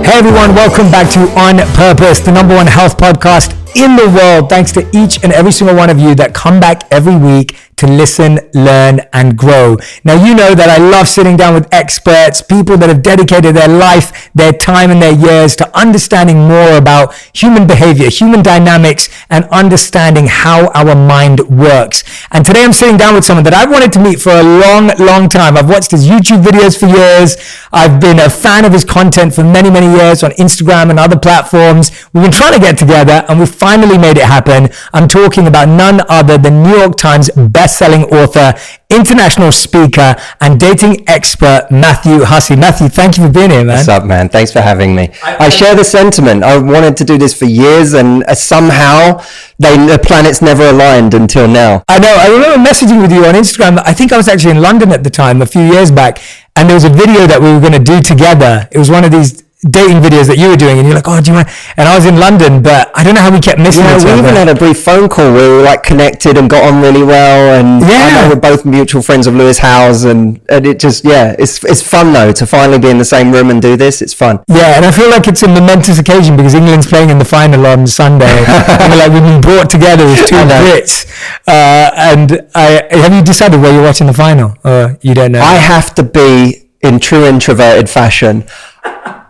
Hey everyone, welcome back to On Purpose, the number one health podcast in the world. Thanks to each and every single one of you that come back every week to listen, learn, and grow. Now, you know that I love sitting down with experts, people that have dedicated their life, their time, and their years to understanding more about human behavior, human dynamics, and understanding how our mind works. And today I'm sitting down with someone that I've wanted to meet for a long, long time. I've watched his YouTube videos for years. I've been a fan of his content for many, many years on Instagram and other platforms. We've been trying to get together and we finally made it happen. I'm talking about none other than New York Times best-selling author, international speaker, and dating expert, Matthew Hussey. Matthew, thank you for being here, man. What's up, man? Thanks for having me. I share the sentiment. I wanted to do this for years, and somehow the planets never aligned until now. I know. I remember messaging with you on Instagram. I think I was actually in London at the time, a few years back, and there was a video that we were going to do together. It was one of these dating videos that you were doing, and you're like, oh, do you want? And I was in London, but I don't know how we kept missing each other. We even had a brief phone call where we were like connected and got on really well, and I know we're both mutual friends of Lewis Howes, and it just, it's fun though to finally be in the same room and do this. It's fun. Yeah, and I feel like it's a momentous occasion because England's playing in the final on Sunday, and we've been brought together as two Brits. Have you decided where you're watching the final, or you don't know? I have to be in true introverted fashion.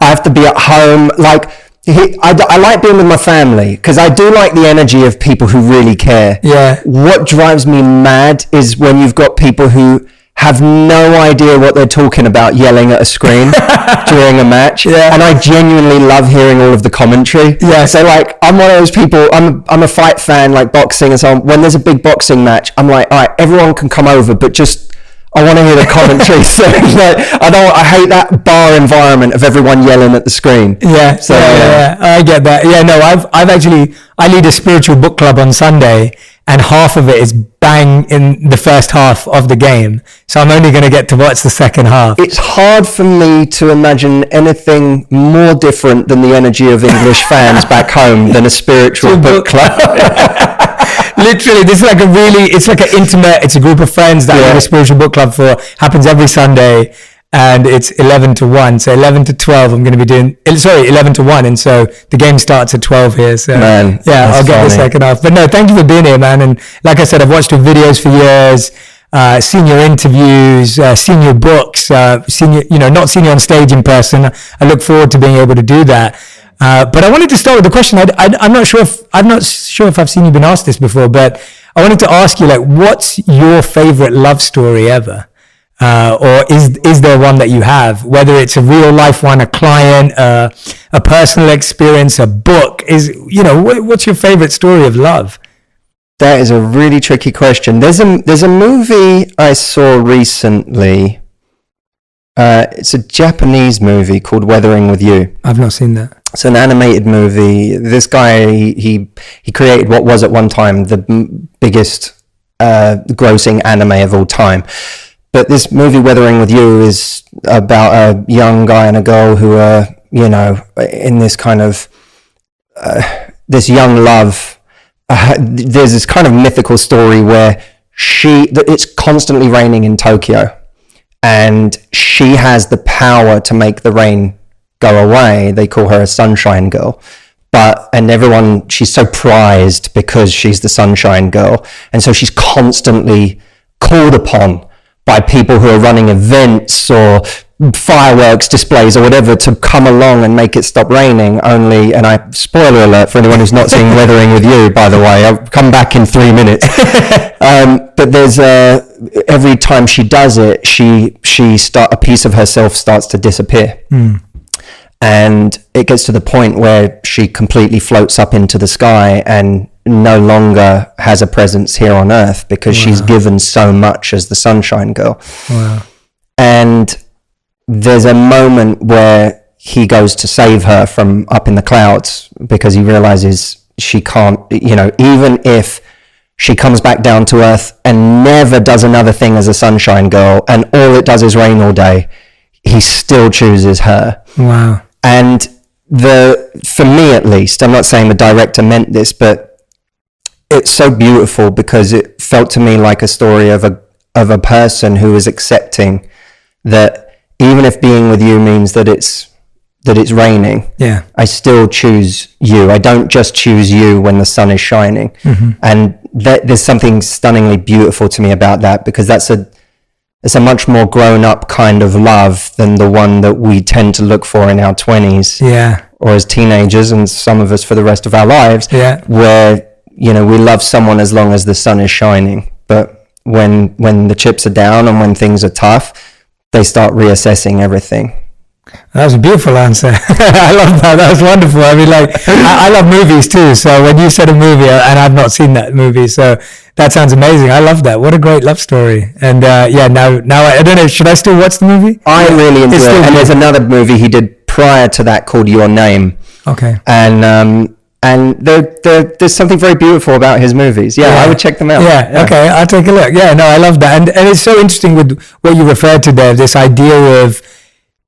I have to be at home. I like being with my family because I do like the energy of people who really care. Yeah. What drives me mad is when you've got people who have no idea what they're talking about yelling at a screen during a match. Yeah. And I genuinely love hearing all of the commentary. Yeah. So I'm one of those people, I'm a fight fan, like boxing and so on. When there's a big boxing match, I'm like, all right, everyone can come over, but just I want to hear the commentary. So I hate that bar environment of everyone yelling at the screen. Yeah. So I get that. Yeah, no, I lead a spiritual book club on Sunday, and half of it is bang in the first half of the game. So I'm only going to get to watch the second half. It's hard for me to imagine anything more different than the energy of English fans back home than a spiritual book club. Literally, it's a group of friends that I do a spiritual book club for. Happens every Sunday, and it's 11 to 1. So 11 to 12, I'm going to be doing, 11 to 1. And so the game starts at 12 here. So man, I'll get the second half. But no, thank you for being here, man. And like I said, I've watched your videos for years, seen your interviews, seen your books, not seen you on stage in person. I look forward to being able to do that. But I wanted to start with the question. I'm not sure if I've seen you been asked this before, but I wanted to ask you, what's your favorite love story ever? Or is there one that you have, whether it's a real life one, a client, a personal experience, a book? What's your favorite story of love? That is a really tricky question. There's a movie I saw recently. It's a Japanese movie called Weathering with You. I've not seen that. It's an animated movie. This guy, he created what was at one time the biggest grossing anime of all time. But this movie, Weathering with You, is about a young guy and a girl who are, in this kind of, this young love. There's this kind of mythical story where it's constantly raining in Tokyo. And she has the power to make the rain go away. They call her a sunshine girl. She's so prized because she's the sunshine girl. And so she's constantly called upon by people who are running events or fireworks displays or whatever to come along and make it stop raining. Spoiler alert for anyone who's not seen Weathering with You, by the way, I'll come back in 3 minutes. But there's every time she does it, a piece of herself starts to disappear. And it gets to the point where she completely floats up into the sky and no longer has a presence here on earth because she's given so much as the sunshine girl. Wow. And there's a moment where he goes to save her from up in the clouds because he realizes she can't, even if she comes back down to earth and never does another thing as a sunshine girl and all it does is rain all day, he still chooses her. Wow. And for me at least, I'm not saying the director meant this, but it's so beautiful because it felt to me like a story of a person who is accepting that even if being with you means that it's that it's raining, I still choose you. I don't just choose you when the sun is shining. And there's something stunningly beautiful to me about that, because it's a much more grown up kind of love than the one that we tend to look for in our 20s or as teenagers, and some of us for the rest of our lives, where, you know, we love someone as long as the sun is shining. But when the chips are down and when things are tough, they start reassessing everything. That was a beautiful answer. I love that. That was wonderful. I mean, like, I love movies too. So when you said a movie, and I've not seen that movie, so that sounds amazing. I love that. What a great love story. And now I don't know. Should I still watch the movie? I really enjoy it. And there's another movie he did prior to that called Your Name. Okay. And there's something very beautiful about his movies. I would check them out. Okay, I'll take a look. No, I love that. And it's so interesting with what you referred to there, this idea of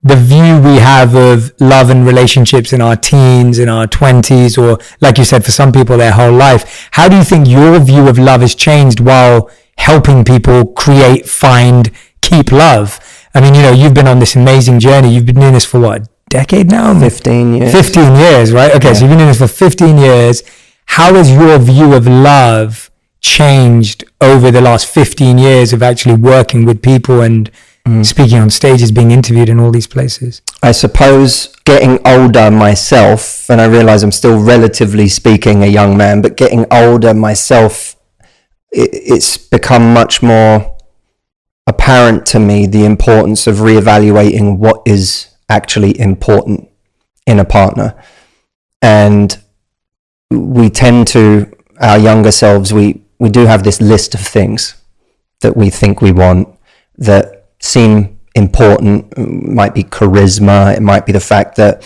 the view we have of love and relationships in our teens, in our 20s, or like you said, for some people, their whole life. How do you think your view of love has changed while helping people create, find, keep love? I mean, you know, you've been on this amazing journey. You've been doing this for what, a decade now? 15 years. 15 years, right? Okay, so you've been doing this for 15 years. How has your view of love changed over the last 15 years of actually working with people and speaking on stages, being interviewed in all these places? I suppose getting older myself, and I realize I'm still relatively speaking a young man, but getting older myself, it's become much more apparent to me the importance of reevaluating what is actually important in a partner. And we tend to, our younger selves, we do have this list of things that we think we want that seem important. It might be charisma, it might be the fact that,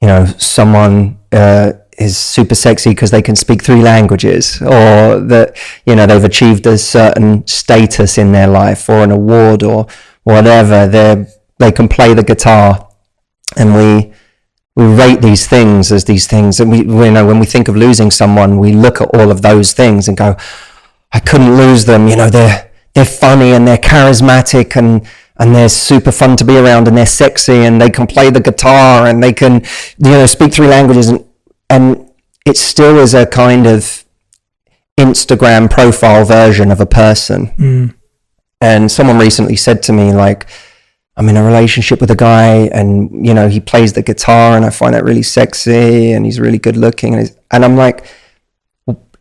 you know, someone is super sexy because they can speak 3 languages, or that, you know, they've achieved a certain status in their life or an award or whatever. They can play the guitar, and we rate these things as these things. And we know when we think of losing someone, we look at all of those things and go, I couldn't lose them. You know, they're funny and they're charismatic and they're super fun to be around and they're sexy and they can play the guitar and they can, you know, speak 3 languages, and it still is a kind of Instagram profile version of a person. And someone recently said to me, like, I'm in a relationship with a guy and, you know, he plays the guitar and I find that really sexy and he's really good looking. And I'm like,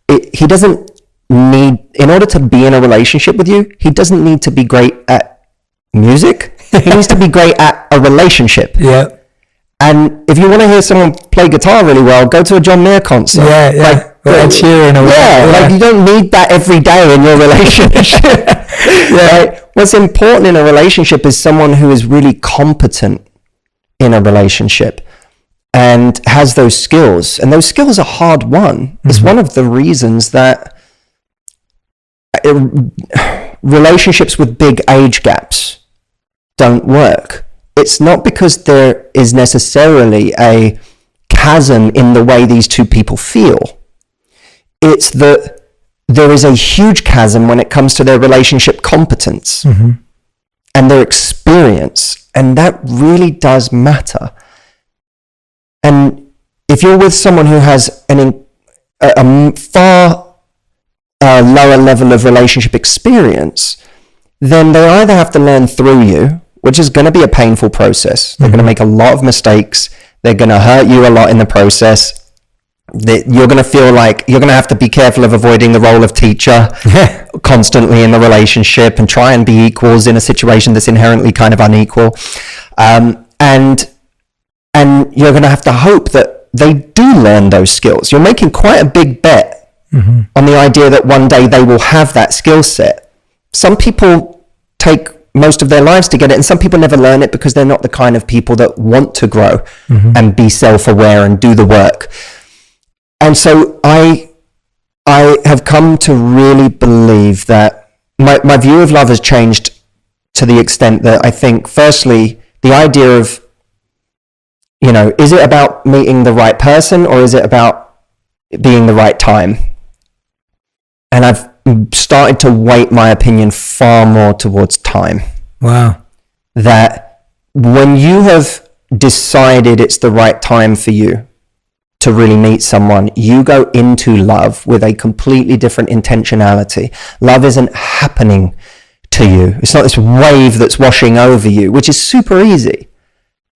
he doesn't need, in order to be in a relationship with you, he doesn't need to be great at music. He needs to be great at a relationship. And if you want to hear someone play guitar really well, go to a John Mayer concert. Like Ed Sheeran. Like, you don't need that every day in your relationship. Right? What's important in a relationship is someone who is really competent in a relationship and has those skills. And those skills are hard won. It's one of the reasons that relationships with big age gaps don't work. It's not because there is necessarily a chasm in the way these two people feel. It's that there is a huge chasm when it comes to their relationship competence and their experience, and that really does matter. And if you're with someone who has a far lower level of relationship experience, then they either have to learn through you, which is going to be a painful process. They're going to make a lot of mistakes. They're going to hurt you a lot in the process. You're going to feel like you're going to have to be careful of avoiding the role of teacher constantly in the relationship and try and be equals in a situation that's inherently kind of unequal. And you're going to have to hope that they do learn those skills. You're making quite a big bet on the idea that one day they will have that skill set. Some people take most of their lives to get it, and some people never learn it because they're not the kind of people that want to grow and be self-aware and do the work. And so I have come to really believe that my view of love has changed to the extent that I think, firstly, the idea of, you know, is it about meeting the right person or is it about being the right time? And I've started to weight my opinion far more towards time. Wow. That when you have decided it's the right time for you to really meet someone, you go into love with a completely different intentionality. Love isn't happening to you. It's not this wave that's washing over you, which is super easy.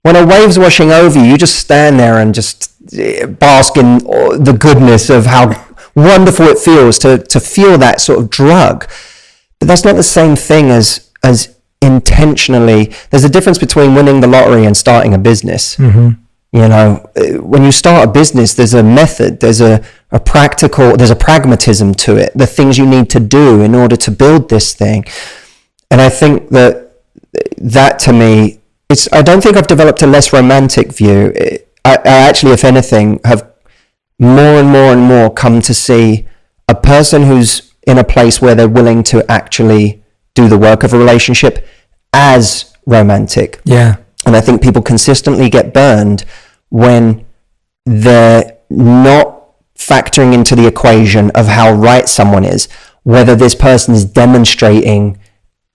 When a wave's washing over you, you just stand there and just bask in the goodness of how wonderful it feels to feel that sort of drug. But that's not the same thing as intentionally. There's a difference between winning the lottery and starting a business. Mm-hmm. You know, when you start a business, there's a method, there's a pragmatism to it, the things you need to do in order to build this thing. And I think that to me, I don't think I've developed a less romantic view. I actually, if anything, have more and more come to see a person who's in a place where they're willing to actually do the work of a relationship as romantic. Yeah. And I think people consistently get burned when they're not factoring into the equation of how right someone is, whether this person is demonstrating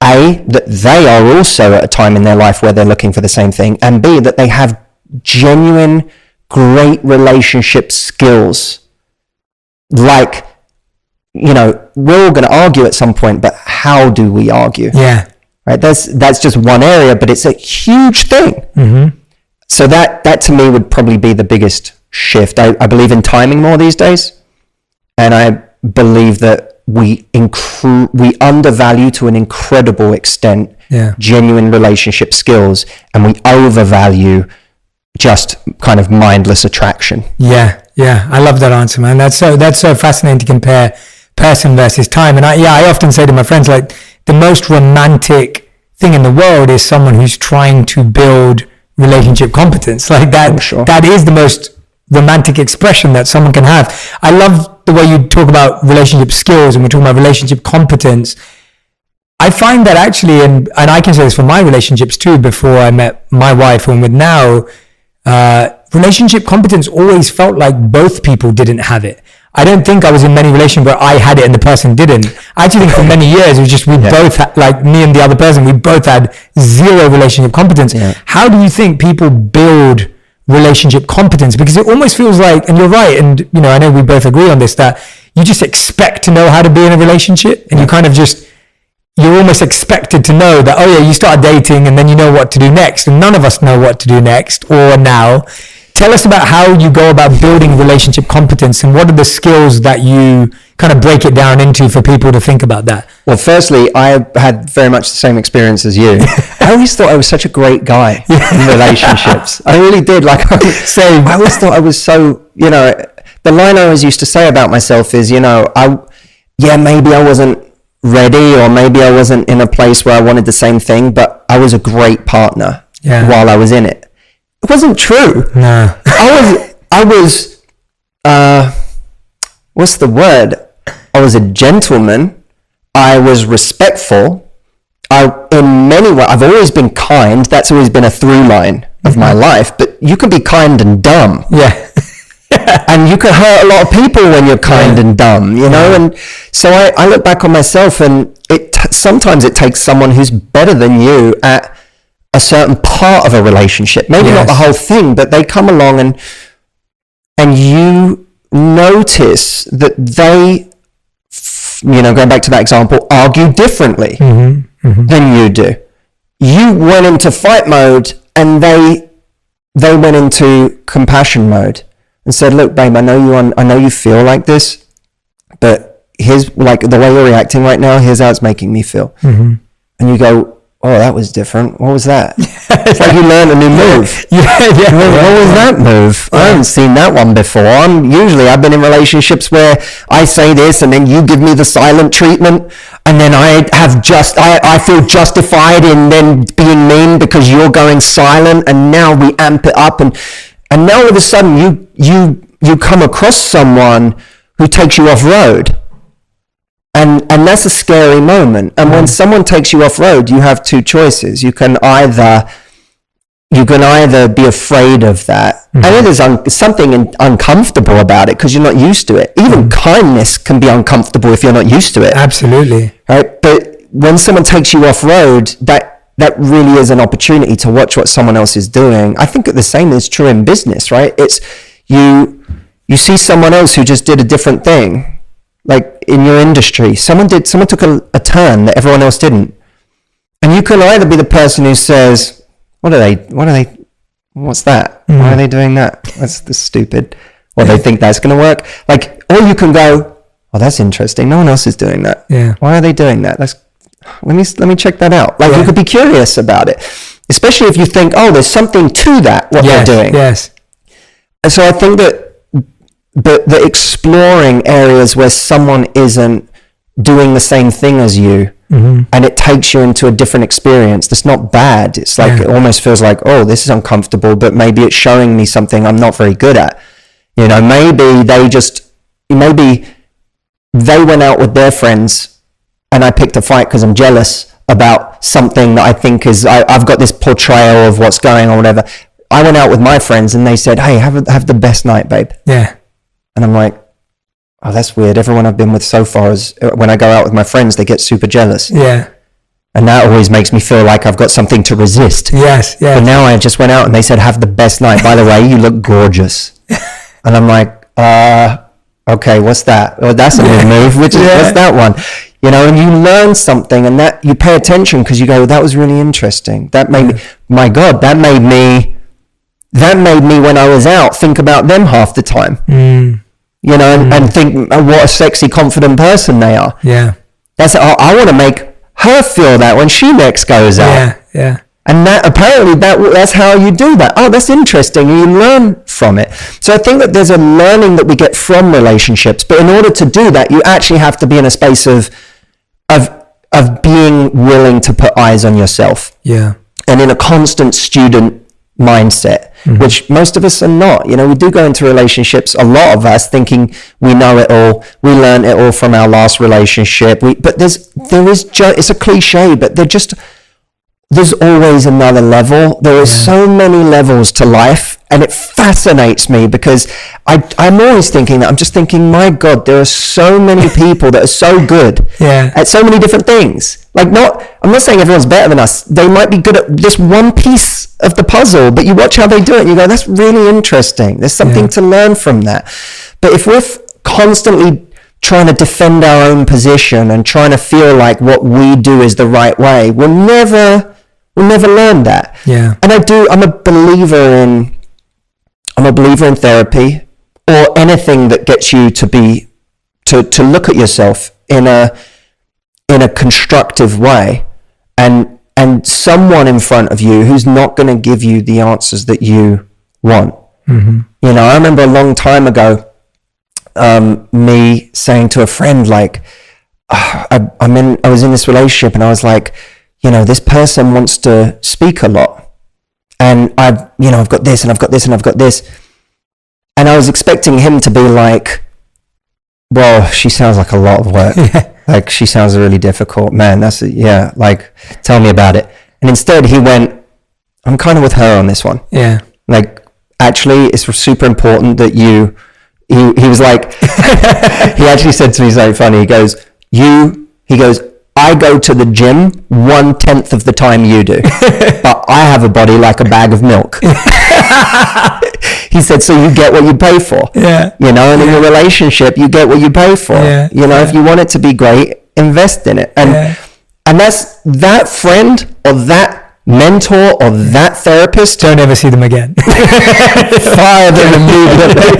A, that they are also at a time in their life where they're looking for the same thing, and B, that they have genuine, great relationship skills. Like, you know, we're all going to argue at some point, but how do we argue? Yeah. Right? That's just one area, but it's a huge thing. Mm-hmm. So that to me would probably be the biggest shift. I believe in timing more these days, and I believe that we undervalue to an incredible extent genuine relationship skills, and we overvalue just kind of mindless attraction. Yeah, I love that answer, man. That's so fascinating to compare person versus time. And I often say to my friends, like, the most romantic thing in the world is someone who's trying to build relationship competence. Like that, sure. That is the most romantic expression that someone can have. I love the way you talk about relationship skills, and we're talking about relationship competence. I find that actually, and I can say this for my relationships too, before I met my wife, and with now, relationship competence always felt like both people didn't have it. I don't think I was in many relationships where I had it and the person didn't. I actually think for many years it was just both had, like me and the other person, we both had zero relationship competence. Yeah. How do you think people build relationship competence? Because it almost feels like, and you're right, and you know, I know we both agree on this, that you just expect to know how to be in a relationship, and you kind of just, you're almost expected to know that, oh yeah, you start dating and then you know what to do next, and none of us know what to do next or now. Tell us about how you go about building relationship competence, and what are the skills that you kind of break it down into for people to think about that? Well, firstly, I had very much the same experience as you. I always thought I was such a great guy in relationships. I really did. Like, I always thought I was so, you know, the line I always used to say about myself is, you know, maybe I wasn't ready, or maybe I wasn't in a place where I wanted the same thing, but I was a great partner while I was in it. It wasn't true. No. I was what's the word? I was a gentleman. I was respectful. In many ways, I've always been kind. That's always been a through line of my life. But you can be kind and dumb. Yeah. And you can hurt a lot of people when you're kind and dumb, you know? And so I look back on myself, and sometimes it takes someone who's better than you at a certain part of a relationship, maybe not the whole thing, but they come along and you notice that they, you know, going back to that example, argue differently than you do. You went into fight mode, and they went into compassion mode and said, look, babe, I know you feel like this, but here's, like, the way you're reacting right now, here's how it's making me feel. And you go, oh, that was different. What was that? It's like you learned a new move. What was that move? I haven't seen that one before. I've been in relationships where I say this and then you give me the silent treatment, and then I feel justified in then being mean because you're going silent, and now we amp it up, and now all of a sudden you come across someone who takes you off road. And that's a scary moment. And when someone takes you off road, you have two choices. You can either be afraid of that. I know there's something uncomfortable about it because you're not used to it. Even kindness can be uncomfortable if you're not used to it. Absolutely. Right? But when someone takes you off road, that that really is an opportunity to watch what someone else is doing. I think the same is true in business, right? It's you see someone else who just did a different thing, like in your industry. Someone took a turn that everyone else didn't. And you can either be the person who says, what's that? Why are they doing that? That's stupid. Or they think that's going to work. Like, or you can go, oh, that's interesting. No one else is doing that. Yeah. Why are they doing that? Let me check that out. Like, you could be curious about it, especially if you think, oh, there's something to that, what they're doing. Yes. And so I think that exploring areas where someone isn't doing the same thing as you, and it takes you into a different experience, that's not bad. It's like, it almost feels like, oh, this is uncomfortable, but maybe it's showing me something I'm not very good at. You know, maybe they went out with their friends and I picked a fight because I'm jealous about something that I think is, I've got this portrayal of what's going on, whatever. I went out with my friends and they said, hey, have the best night, babe. Yeah. And I'm like, oh, that's weird. Everyone I've been with so far is, when I go out with my friends, they get super jealous. Yeah. And that always makes me feel like I've got something to resist. Yes. But now I just went out and they said, have the best night. By the way, you look gorgeous. And I'm like, okay, what's that? Well, that's a new move. What's that one? You know, and you learn something and that you pay attention because you go, that was really interesting. That made me, my God, that made me when I was out think about them half the time. You know, and think what a sexy, confident person they are. Yeah. I want to make her feel that when she next goes out. Yeah. And that apparently that's how you do that. Oh, that's interesting. You learn from it. So I think that there's a learning that we get from relationships. But in order to do that, you actually have to be in a space of being willing to put eyes on yourself. Yeah. And in a constant student mindset, which most of us are not. You know, we do go into relationships, a lot of us, thinking we know it all. We learn it all from our last relationship. But it's a cliche, but there's always another level. There are so many levels to life, and it fascinates me because I'm always thinking that. I'm just thinking, my God, there are so many people that are so good at so many different things. Like, I'm not saying everyone's better than us. They might be good at this one piece of the puzzle, but you watch how they do it and you go, that's really interesting. There's something to learn from that. But if we're constantly trying to defend our own position and trying to feel like what we do is the right way, we'll never learn that. Yeah. And I'm a believer in therapy or anything that gets you to look at yourself in a constructive way, and someone in front of you who's not going to give you the answers that you want. You know, I remember a long time ago, me saying to a friend, like, I was in this relationship and I was like, you know, this person wants to speak a lot, and I've got this and I've got this and I've got this, and I was expecting him to be like, well, she sounds like a lot of work. Like, she sounds really difficult, man. Like, tell me about it. And instead he went, I'm kind of with her on this one. Yeah. Like, actually, it's super important that he was like, he actually said to me something funny. He goes, I go to the gym 1/10 of the time you do, but I have a body like a bag of milk. He said, so you get what you pay for. Yeah. You know, and in a relationship, you get what you pay for. Yeah. You know, if you want it to be great, invest in it. And that's that friend or that mentor or that therapist. Don't ever see them again. Fire them immediately.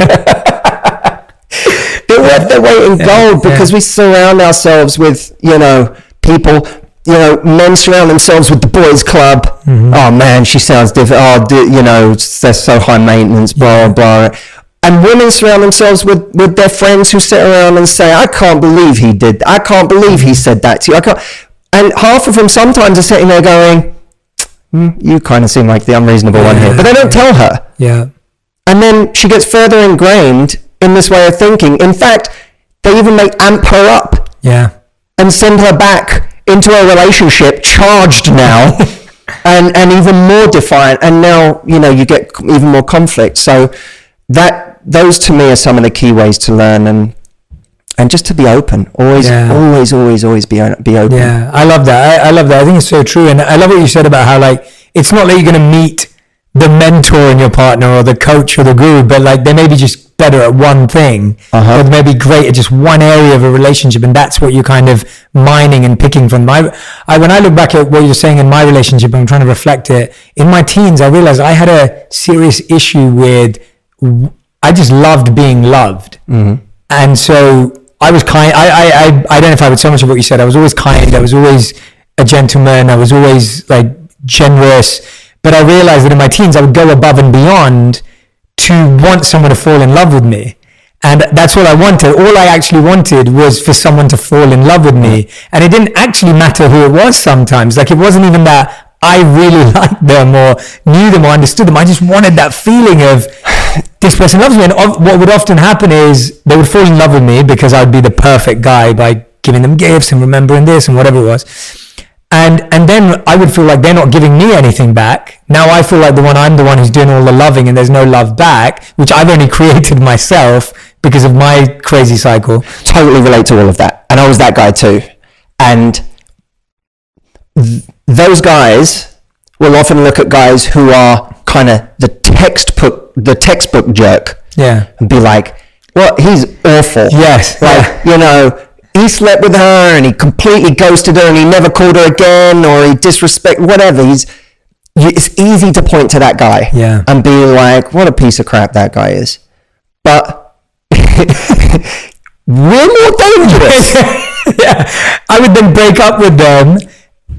They're worth their weight in gold because we surround ourselves with, you know, people. You know, men surround themselves with the boys club. Oh man, she sounds different. You know, they're so high maintenance, blah, blah. And women surround themselves with their friends who sit around and say, I can't believe he did. I can't believe he said that to you. And half of them sometimes are sitting there going, you kind of seem like the unreasonable one here. But they don't tell her. Yeah. And then she gets further ingrained in this way of thinking. In fact, they even amp her up. Yeah. And send her back into a relationship charged now and even more defiant, and now, you know, you get even more conflict. So those to me are some of the key ways to learn. And And just to be open, always be open. Yeah, I love that. I love that. I think it's so true. And I love what you said about how, like, it's not that you're going to meet the mentor in your partner or the coach or the guru, but like they may be just better at one thing, or they may be great at just one area of a relationship, and that's what you're kind of mining and picking from. When I look back at what you're saying in my relationship, I'm trying to reflect it. In my teens, I realized I had a serious issue with, I just loved being loved. And so I was kind. I identify with so much of what you said. I was always kind. I was always a gentleman. I was always like generous. But I realized that in my teens, I would go above and beyond to want someone to fall in love with me. And that's all I wanted. All I actually wanted was for someone to fall in love with me. And it didn't actually matter who it was sometimes. Like, it wasn't even that I really liked them or knew them or understood them. I just wanted that feeling of, this person loves me. And what would often happen is they would fall in love with me because I'd be the perfect guy by giving them gifts and remembering this and whatever it was. And then I would feel like they're not giving me anything back. Now I feel like I'm the one who's doing all the loving and there's no love back, which I've only created myself because of my crazy cycle. Totally relate to all of that. And I was that guy too. And those guys will often look at guys who are kind of the textbook jerk. Yeah. And be like, well, he's awful. Yes. Like, you know, he slept with her and he completely ghosted her and he never called her again, or he disrespected, whatever. It's easy to point to that guy and be like, what a piece of crap that guy is. But we're more dangerous. I would then break up with them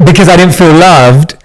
because I didn't feel loved.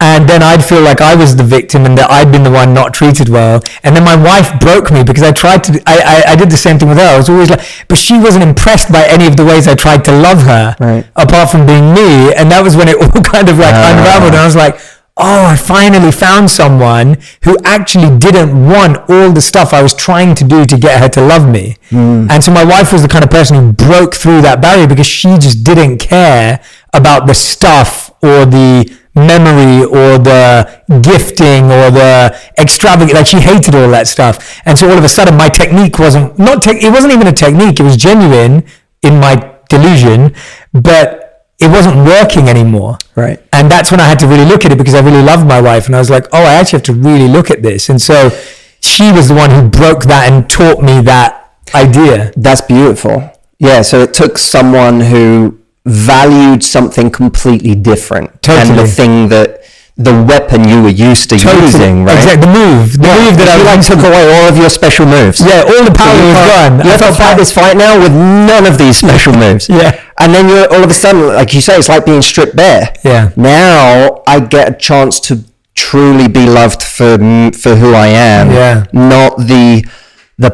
And then I'd feel like I was the victim and that I'd been the one not treated well. And then my wife broke me because I did the same thing with her. I was always like, but she wasn't impressed by any of the ways I tried to love her, apart from being me. And that was when it all kind of like unraveled. And I was like, oh, I finally found someone who actually didn't want all the stuff I was trying to do to get her to love me. And so my wife was the kind of person who broke through that barrier because she just didn't care about the stuff or the memory or the gifting or the extravagant, like she hated all that stuff. And so all of a sudden my technique it wasn't even a technique, it was genuine in my delusion, but it wasn't working anymore. Right. And that's when I had to really look at it because I really loved my wife and I was like, oh, I actually have to really look at this. And so she was the one who broke that and taught me that idea. That's beautiful. Yeah, so it took someone who valued something completely different than the thing the weapon you were used to using, right? Exactly, the move that I took away all of your special moves. Yeah, all the power was gone. You have to fight this fight now with none of these special moves. And then you're all of a sudden, like you say, it's like being stripped bare. Yeah. Now I get a chance to truly be loved for who I am. Yeah. Not the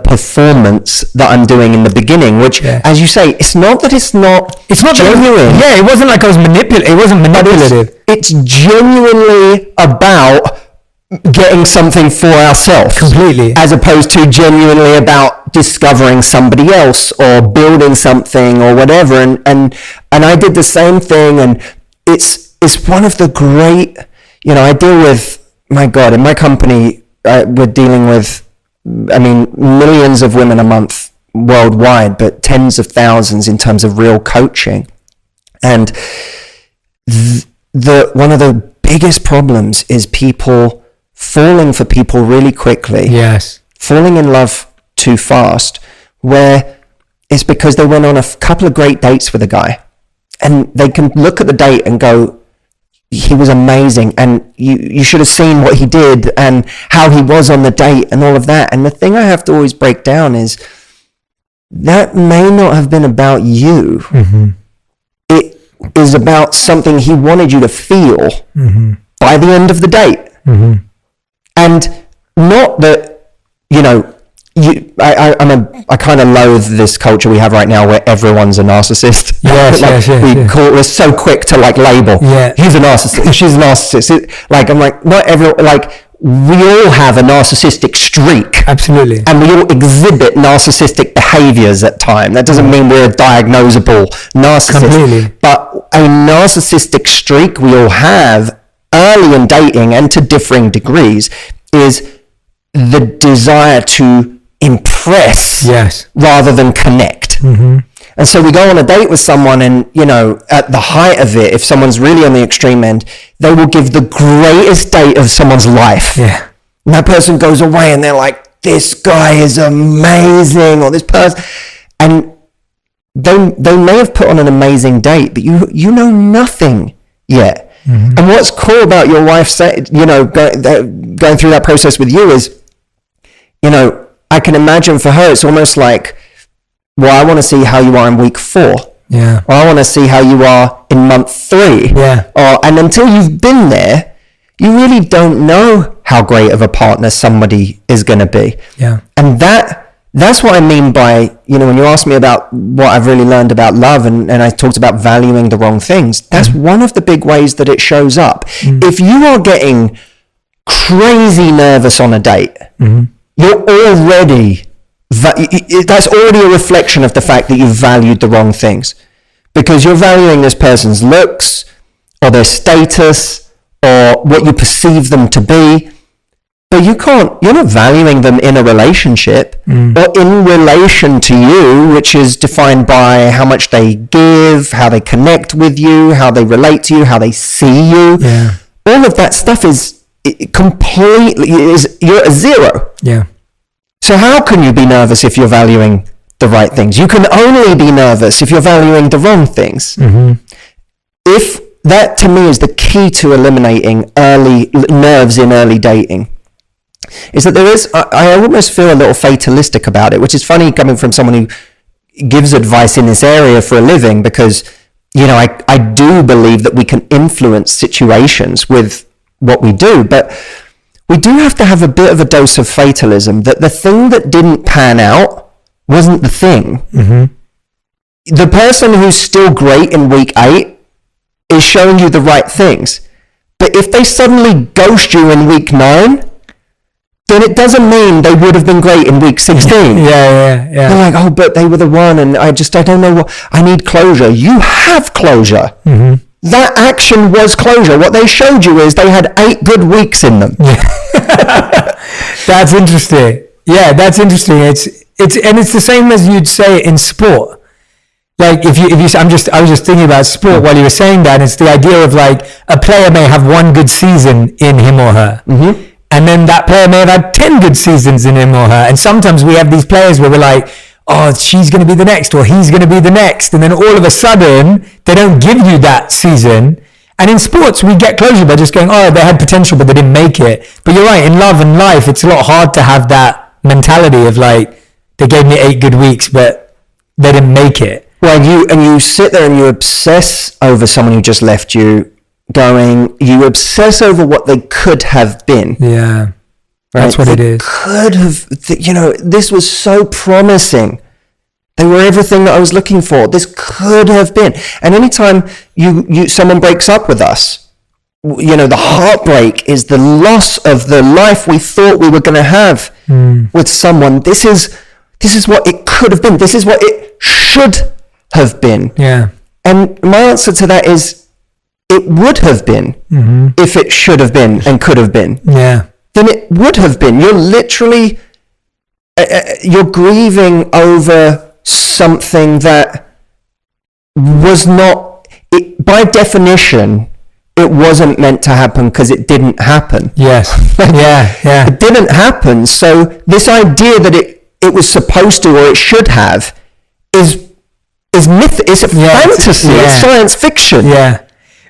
performance that I'm doing in the beginning, which, as you say, it's not genuine. It wasn't like I was it wasn't manipulative. It's genuinely about getting something for ourselves. Completely. As opposed to genuinely about discovering somebody else or building something or whatever. And I did the same thing, and it's one of the great, I deal with, my God, in my company, we're dealing with, millions of women a month worldwide, but tens of thousands in terms of real coaching. And one of the biggest problems is people falling for people really quickly. Yes. Falling in love too fast, where it's because they went on a couple of great dates with a guy and they can look at the date and go, he was amazing, and you should have seen what he did and how he was on the date and all of that. And the thing I have to always break down is that may not have been about you. Mm-hmm. It is about something he wanted you to feel by the end of the date. Mm-hmm. And not that, I kind of loathe this culture we have right now where everyone's a narcissist. Yes, we're so quick to label. Yeah. He's a narcissist. She's a narcissist. Not everyone. We all have a narcissistic streak. Absolutely. And we all exhibit narcissistic behaviors at times. That doesn't mean we're a diagnosable narcissist. Completely. But a narcissistic streak we all have early in dating and to differing degrees is the desire to impress rather than connect. Mm-hmm. And so we go on a date with someone, and, you know, at the height of it, if someone's really on the extreme end, they will give the greatest date of someone's life. Yeah. And that person goes away and they're like, this guy is amazing, or this person. And they may have put on an amazing date, but you know nothing yet. Mm-hmm. And what's cool about your wife, you know, going through that process with you is, you know, I can imagine for her, it's almost like, well, I want to see how you are in week 4. Yeah. Or I want to see how you are in month 3. Yeah. And until you've been there, you really don't know how great of a partner somebody is going to be. Yeah. And that's what I mean by, you know, when you ask me about what I've really learned about love, and I talked about valuing the wrong things, that's one of the big ways that it shows up. If you are getting crazy nervous on a date, you're already, that's already a reflection of the fact that you've valued the wrong things, because you're valuing this person's looks or their status or what you perceive them to be. But you're not valuing them in a relationship or in relation to you, which is defined by how much they give, how they connect with you, how they relate to you, how they see you. Yeah. All of that stuff is completely, you're a 0. Yeah. So how can you be nervous if you're valuing the right things? You can only be nervous if you're valuing the wrong things. Mm-hmm. If that, to me, is the key to eliminating nerves in early dating. Is that there is, I almost feel a little fatalistic about it, which is funny coming from someone who gives advice in this area for a living, because, you know, I do believe that we can influence situations with what we do, but we do have to have a bit of a dose of fatalism, that the thing that didn't pan out wasn't the thing. Mm-hmm. The person who's still great in week 8 is showing you the right things. But if they suddenly ghost you in week 9, then it doesn't mean they would have been great in week 16. Yeah. They're like, oh, but they were the one, and I don't know what, I need closure. You have closure. Mm-hmm. That action was closure. What they showed you is they had 8 good weeks in them. Yeah. That's interesting. Yeah, that's interesting. It's the same as you'd say in sport. Like if you I was just thinking about sport while you were saying that. It's the idea of like a player may have 1 good season in him or her. Mm-hmm. And then that player may have had 10 good seasons in him or her. And sometimes we have these players where we're like, oh, she's going to be the next, or he's going to be the next. And then all of a sudden, they don't give you that season. And in sports, we get closure by just going, oh, they had potential, but they didn't make it. But you're right, in love and life, it's a lot hard to have that mentality of like, they gave me 8 good weeks, but they didn't make it. Well, you sit there and you obsess over someone who just left you, you obsess over what they could have been. Yeah, that's right? What they it is. Could have, this was so promising. They were everything that I was looking for. This could have been. And anytime someone breaks up with us, the heartbreak is the loss of the life we thought we were going to have with someone. This is what it could have been. This is what it should have been. Yeah. And my answer to that is, it would have been if it should have been and could have been. Yeah. Then it would have been. You're literally, you're grieving over something that was not, by definition, it wasn't meant to happen because it didn't happen. Yes. Yeah. It didn't happen. So this idea that it was supposed to or it should have is myth. It's a fantasy. It's science fiction. Yeah.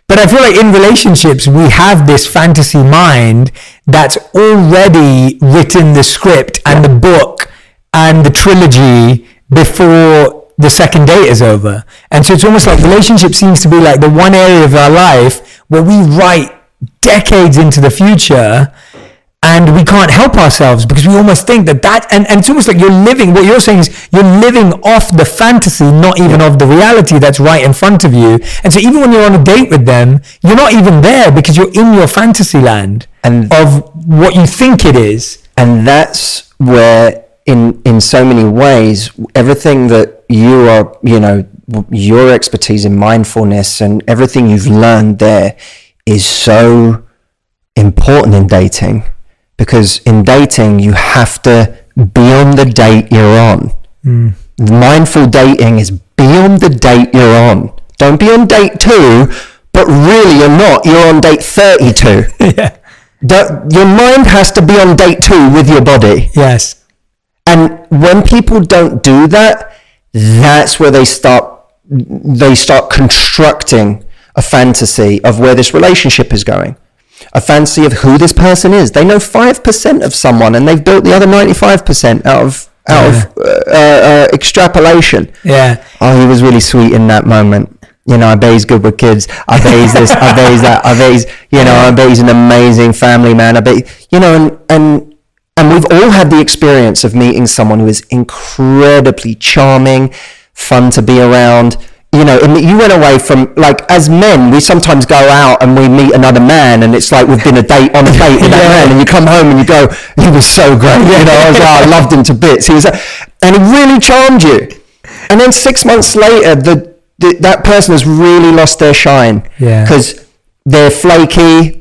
But I feel like in relationships, we have this fantasy mind that's already written the script and the book and the trilogy before the second date is over. And so it's almost like relationship seems to be like the one area of our life where we write decades into the future and we can't help ourselves because we almost think that and it's almost like what you're saying is you're living off the fantasy, not even of the reality that's right in front of you. And so even when you're on a date with them, you're not even there because you're in your fantasy land of what you think it is. And that's where in so many ways, everything that you are, your expertise in mindfulness and everything you've learned there is so important in dating. Because in dating, you have to be on the date you're on. Mindful dating is be on the date you're on. Don't be on date 2, but really you're not. You're on date 32. Yeah. Your mind has to be on date 2 with your body. Yes. And when people don't do that, that's where they start constructing a fantasy of where this relationship is going. A fantasy of who this person is. They know 5% of someone, and they've built the other 95% out of extrapolation. Yeah. Oh, he was really sweet in that moment. You know, I bet he's good with kids. I bet he's this. I bet he's that. I bet he's, I bet he's an amazing family man. I bet, and we've all had the experience of meeting someone who is incredibly charming, fun to be around. You went away from, like, as men, we sometimes go out and we meet another man, and it's like we've been on a date with that man, and you come home and you go, he was so great. I loved him to bits. And he really charmed you. And then 6 months later, that person has really lost their shine. Yeah. Because they're flaky.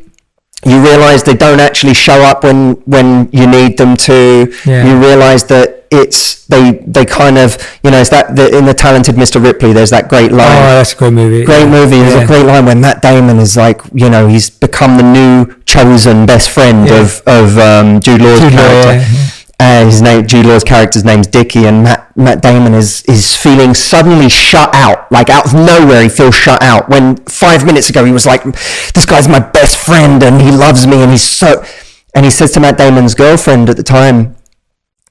You realize they don't actually show up when you need them to. Yeah. You realize that they kind of, it's that in The Talented Mr. Ripley, there's that great line. Oh, that's a great movie. Great movie. There's a great line when Matt Damon is like, he's become the new chosen best friend of Jude Law's character. Yeah. And Jude Law's character's name's Dickie, and Matt Damon is feeling suddenly shut out, like out of nowhere he feels shut out, when 5 minutes ago he was like, this guy's my best friend and he loves me, and he says to Matt Damon's girlfriend at the time,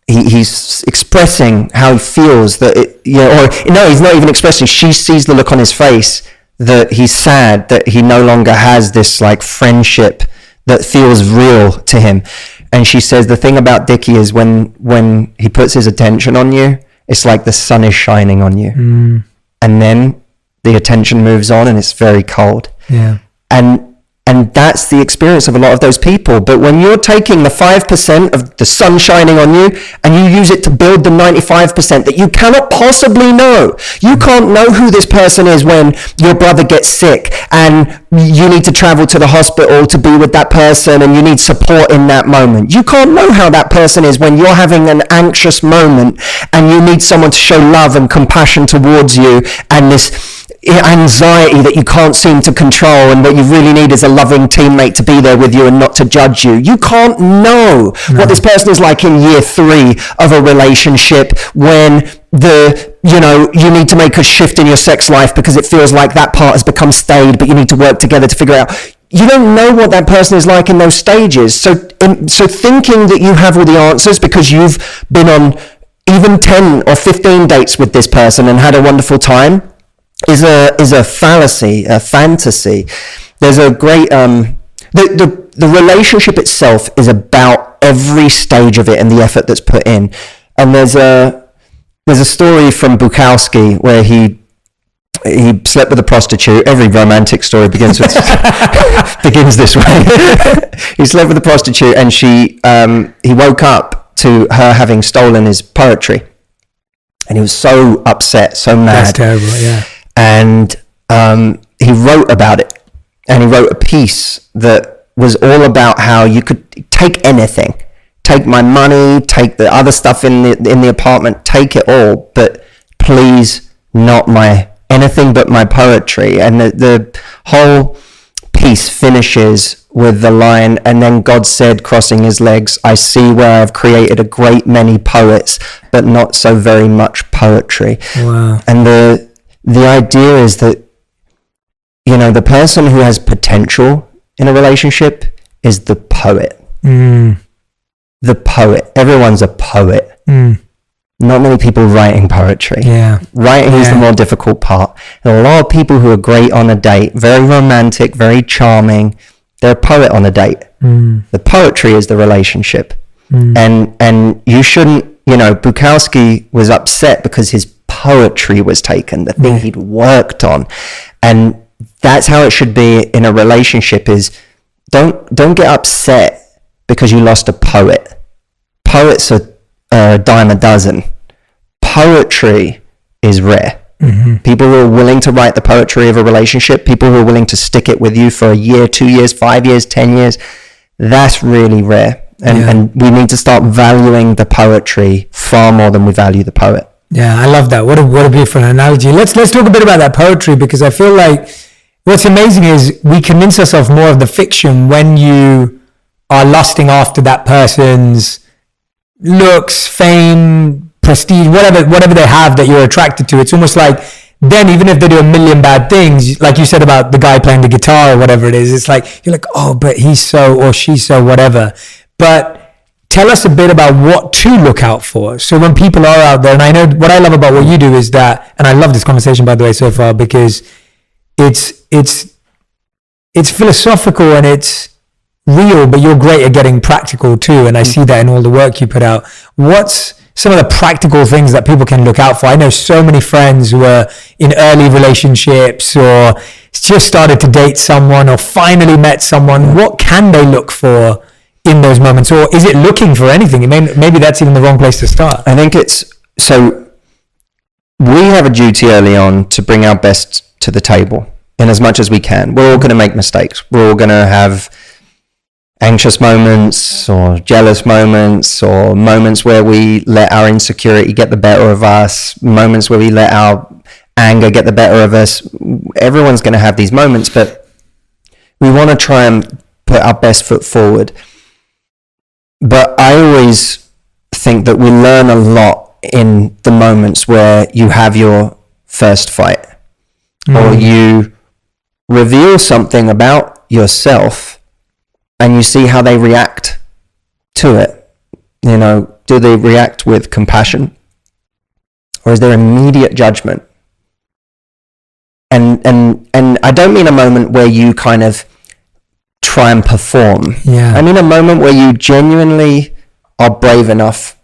he's expressing how he feels that he's not even expressing, she sees the look on his face that he's sad that he no longer has this like friendship that feels real to him. And she says the thing about Dickie is when he puts his attention on you, it's like the sun is shining on you. Mm. And then the attention moves on and it's very cold. Yeah. And that's the experience of a lot of those people. But when you're taking the 5% of the sun shining on you and you use it to build the 95% that you cannot possibly know. You can't know who this person is when your brother gets sick and you need to travel to the hospital to be with that person and you need support in that moment. You can't know how that person is when you're having an anxious moment and you need someone to show love and compassion towards you, and this anxiety that you can't seem to control, and what you really need is a loving teammate to be there with you and not to judge you. You can't know what this person is like in year 3 of a relationship when you need to make a shift in your sex life because it feels like that part has become staid, but you need to work together to figure out. You don't know what that person is like in those stages. So thinking that you have all the answers because you've been on even 10 or 15 dates with this person and had a wonderful time is a fallacy, a fantasy. There's a great the relationship itself is about every stage of it and the effort that's put in. And there's a story from Bukowski where he slept with a prostitute. Every romantic story begins this way. He slept with a prostitute, and he woke up to her having stolen his poetry, and he was so upset, so mad. That's terrible. Yeah. And he wrote about it, and he wrote a piece that was all about how you could take anything, take my money, take the other stuff in the apartment, take it all, but please not anything but my poetry. And the whole piece finishes with the line, and then God said, crossing his legs, I see where I've created a great many poets, but not so very much poetry. Wow. And the idea is that, the person who has potential in a relationship is the poet. Mm. The poet. Everyone's a poet. Mm. Not many people writing poetry. Yeah. Writing is the more difficult part. And a lot of people who are great on a date, very romantic, very charming, they're a poet on a date. Mm. The poetry is the relationship. Mm. And you shouldn't, Bukowski was upset because his poetry was taken, the thing he'd worked on. And that's how it should be in a relationship, is don't get upset because you lost a poet. Poets are a dime a dozen. Poetry is rare. Mm-hmm. People who are willing to write the poetry of a relationship, people who are willing to stick it with you for a year, 2 years, 5 years, 10 years, that's really rare. And we need to start valuing the poetry far more than we value the poet. Yeah, I love that. What a beautiful analogy. Let's talk a bit about that poetry, because I feel like what's amazing is we convince ourselves more of the fiction when you are lusting after that person's looks, fame, prestige, whatever they have that you're attracted to. It's almost like then even if they do a million bad things, like you said about the guy playing the guitar or whatever it is, it's like you're like, oh, but he's so or she's so whatever. But tell us a bit about what to look out for. So when people are out there, and I know what I love about what you do is that, and I love this conversation, by the way, so far, because it's philosophical and it's real, but you're great at getting practical too. And I see that in all the work you put out. What's some of the practical things that people can look out for? I know so many friends who are in early relationships or just started to date someone or finally met someone. What can they look for in those moments, or is it looking for anything? Maybe that's even the wrong place to start. I think it's, so we have a duty early on to bring our best to the table in as much as we can. We're all going to make mistakes. We're all going to have anxious moments or jealous moments or moments where we let our insecurity get the better of us, moments where we let our anger get the better of us. Everyone's going to have these moments, but we want to try and put our best foot forward. But I always think that we learn a lot in the moments where you have your first fight or you reveal something about yourself and you see how they react to it. You know, do they react with compassion or is there immediate judgment? And I don't mean a moment where you kind of try and perform. Yeah. I mean a moment where you genuinely are brave enough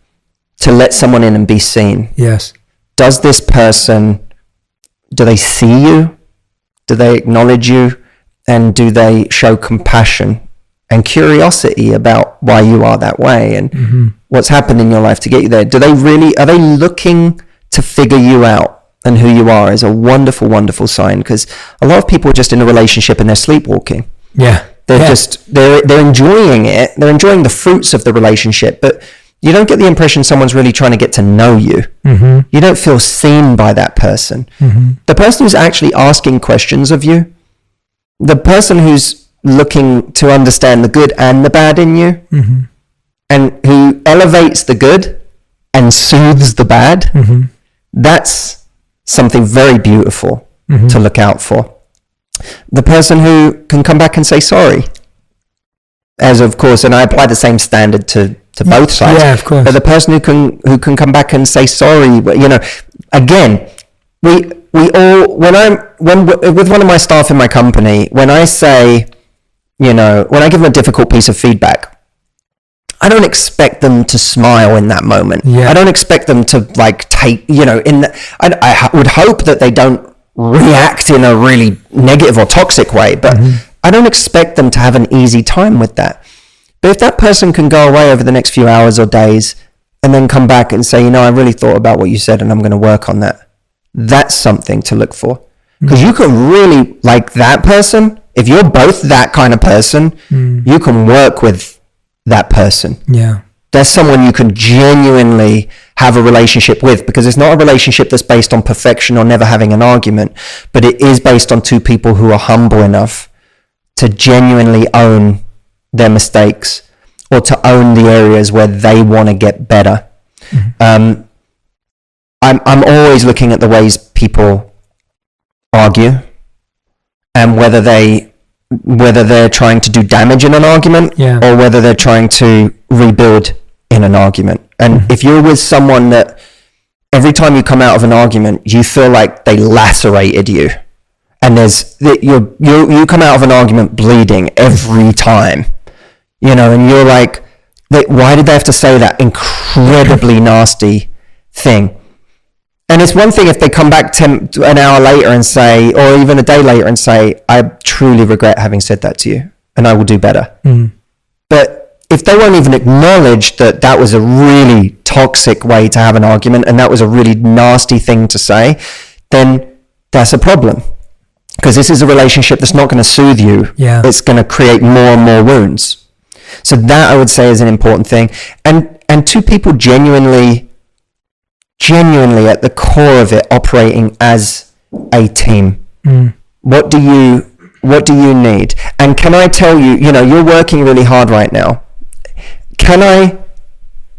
to let someone in and be seen. Yes. Does this person, do they see you? Do they acknowledge you? And do they show compassion and curiosity about why you are that way and what's happened in your life to get you there? Are they looking to figure you out? And who you are is a wonderful, wonderful sign, because a lot of people are just in a relationship and they're sleepwalking. Yeah. They're enjoying it. They're enjoying the fruits of the relationship, but you don't get the impression someone's really trying to get to know you. You don't feel seen by that person. The person who's actually asking questions of you, the person who's looking to understand the good and the bad in you, and who elevates the good and soothes the bad, that's something very beautiful to look out for. The person who can come back and say sorry, as of course, and I apply the same standard to both sides. Yeah, of course. But the person who can come back and say sorry, you know, again, we all, with one of my staff in my company, when I say, you know, when I give them a difficult piece of feedback, I don't expect them to smile in that moment. Yeah. I don't expect them to like take, you know, I would hope that they don't react in a really negative or toxic way, but I don't expect them to have an easy time with that. But if that person can go away over the next few hours or days and then come back and say, you know, I really thought about what you said and I'm going to work on that, that's something to look for. Because you can really, like that person, if you're both that kind of person, you can work with that person. Yeah. There's someone you can genuinely have a relationship with, because it's not a relationship that's based on perfection or never having an argument, but it is based on two people who are humble enough to genuinely own their mistakes or to own the areas where they want to get better. I'm always looking at the ways people argue and whether they're trying to do damage in an argument or whether they're trying to rebuild in an argument. And if you're with someone that every time you come out of an argument, you feel like they lacerated you, and you come out of an argument bleeding every time, you know, and you're like, why did they have to say that incredibly nasty thing? And it's one thing if they come back an hour later and say, or even a day later and say, I truly regret having said that to you and I will do better. But if they won't even acknowledge that that was a really toxic way to have an argument and that was a really nasty thing to say, then that's a problem. Because this is a relationship that's not going to soothe you. It's going to create more and more wounds. So that, I would say, is an important thing. And two people genuinely genuinely at the core of it operating as a team? What do you need? And can I tell you, you're working really hard right now. Can I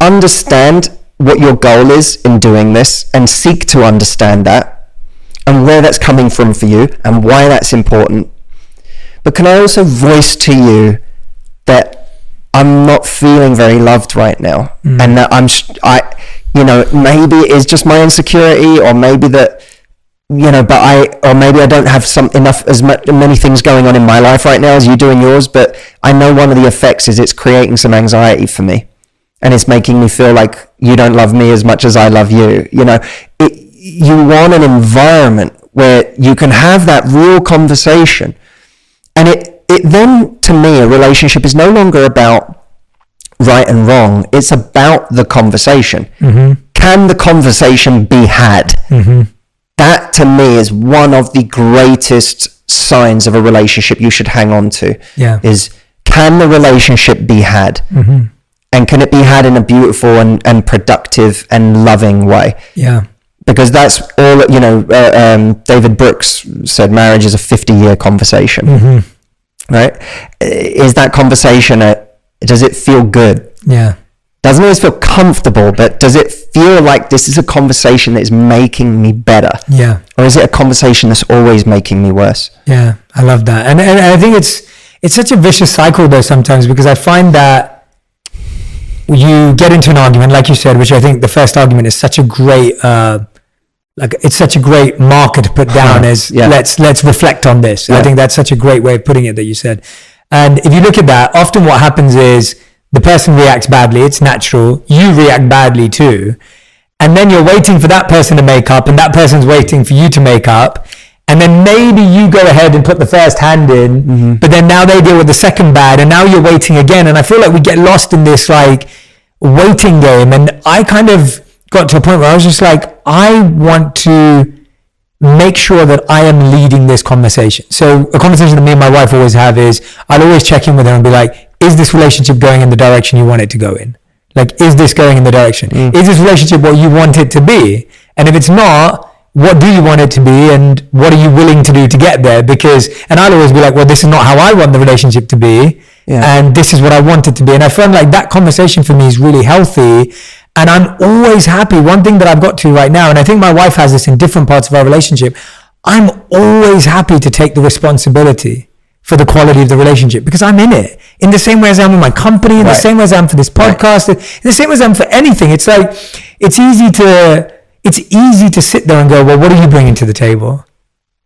understand what your goal is in doing this and seek to understand that and where that's coming from for you and why that's important? But can I also voice to you that I'm not feeling very loved right now, and that maybe it's just my insecurity, or maybe that, or maybe I don't have many things going on in my life right now as you do in yours, but I know one of the effects is it's creating some anxiety for me. And it's making me feel like you don't love me as much as I love you. You want an environment where you can have that real conversation. And it then, to me, a relationship is no longer about right and wrong. It's about the conversation. Can the conversation be had? That, to me, is one of the greatest signs of a relationship you should hang on to. Is, can the relationship be had? And can it be had in a beautiful and productive and loving way? Because that's all, David Brooks said marriage is a 50-year conversation, right? Is that conversation, does it feel good? Doesn't always feel comfortable, but does it feel like this is a conversation that is making me better? Or is it a conversation that's always making me worse? I love that. And I think it's such a vicious cycle though sometimes, because I find that you get into an argument, like you said, which I think the first argument is such a great, it's such a great marker to put down as let's reflect on this. I think that's such a great way of putting it that you said. And if you look at that, often what happens is the person reacts badly. It's natural. You react badly too. And then you're waiting for that person to make up, and that person's waiting for you to make up. And then maybe you go ahead and put the first hand in, but then now they deal with the second bad, and now you're waiting again. And I feel like we get lost in this waiting game. And I kind of got to a point where I was just like, I want to make sure that I am leading this conversation. So a conversation that me and my wife always have is, I'll always check in with her and be like, is this relationship going in the direction you want it to go in? Is this going in the direction? Is this relationship what you want it to be? And if it's not, what do you want it to be, and what are you willing to do to get there? And I'll always be like, well, this is not how I want the relationship to be, and this is what I want it to be. And I feel like that conversation for me is really healthy, and I'm always happy. One thing that I've got to right now, and I think my wife has this in different parts of our relationship, I'm always happy to take the responsibility for the quality of the relationship, because I'm in it. In the same way as I'm in my company, in the same way as I'm for this podcast, in the same way as I'm for anything. It's like, it's easy to sit there and go, well, what are you bringing to the table?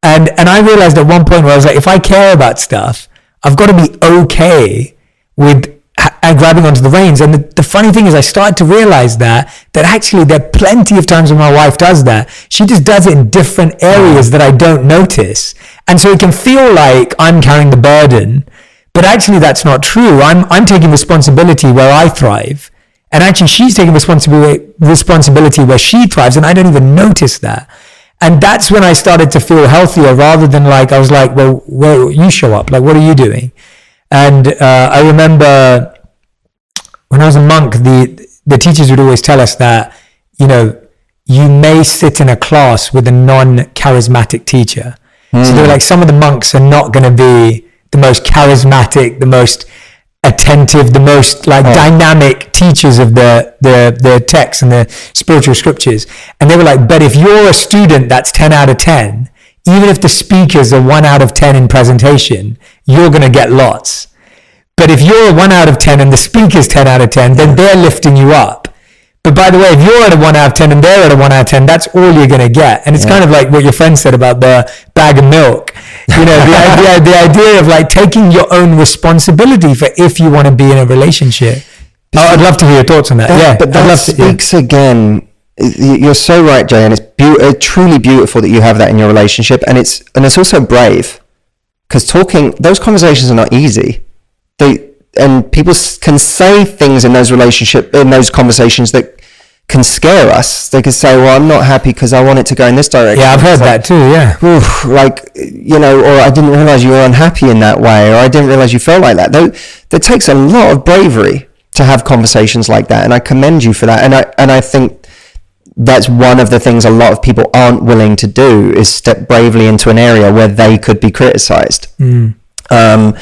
And I realized at one point where I was like, if I care about stuff, I've got to be okay with grabbing onto the reins. And the funny thing is, I started to realize that actually there are plenty of times when my wife does that. She just does it in different areas that I don't notice. And so it can feel like I'm carrying the burden, but actually that's not true. I'm taking responsibility where I thrive. And actually she's taking responsibility where she thrives, and I don't even notice that. And that's when I started to feel healthier, rather than I was like, well, where you show up? What are you doing? And I remember when I was a monk, the teachers would always tell us that, you may sit in a class with a non-charismatic teacher. So they were like, some of the monks are not going to be the most charismatic, the most attentive, the most dynamic teachers of the texts and the spiritual scriptures. And they were like, but if you're a student that's 10 out of 10, even if the speakers are 1 out of 10 in presentation, you're going to get lots. But if you're a 1 out of 10 and the speaker's 10 out of 10, then they're lifting you up. But by the way, if you're at a 1 out of 10 and they're at a 1 out of 10, that's all you're going to get. And it's kind of like what your friend said about the bag of milk. The idea of taking your own responsibility for if you want to be in a relationship. I'd love to hear your thoughts on that. But that speaks again. You're so right, Jay, and it's truly beautiful that you have that in your relationship, and it's also brave, because those conversations are not easy. And people can say things in those conversations that can scare us. They can say, well, I'm not happy because I want it to go in this direction. Yeah, I've heard that too, yeah. Oof, or I didn't realize you were unhappy in that way, or I didn't realize you felt like that. That takes a lot of bravery to have conversations like that, and I commend you for that. And I think that's one of the things a lot of people aren't willing to do, is step bravely into an area where they could be criticized. But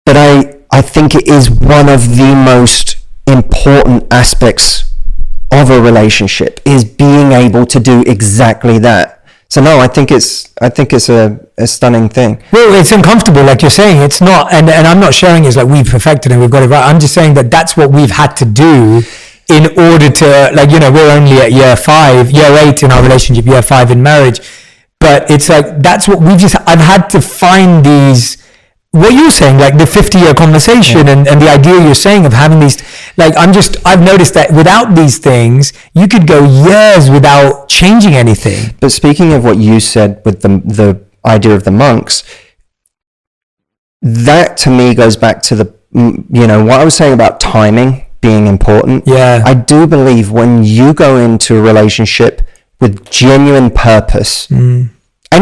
I think it is one of the most important aspects of a relationship, is being able to do exactly that. So no, I think it's a stunning thing. Well, it's uncomfortable, like you're saying. It's not, and I'm not sharing it's like we've perfected and we've got it right. I'm just saying that that's what we've had to do in order to, like, you know, we're only at year 8 in our relationship, year 5 in marriage. But it's like, that's what I've had to find these, what you're saying, like the 50-year conversation and the idea you're saying of having these, like, I've noticed that without these things, you could go years without changing anything. But speaking of what you said with the idea of the monks, that to me goes back to the, you know, what I was saying about timing being important. Yeah. I do believe when you go into a relationship with genuine purpose, and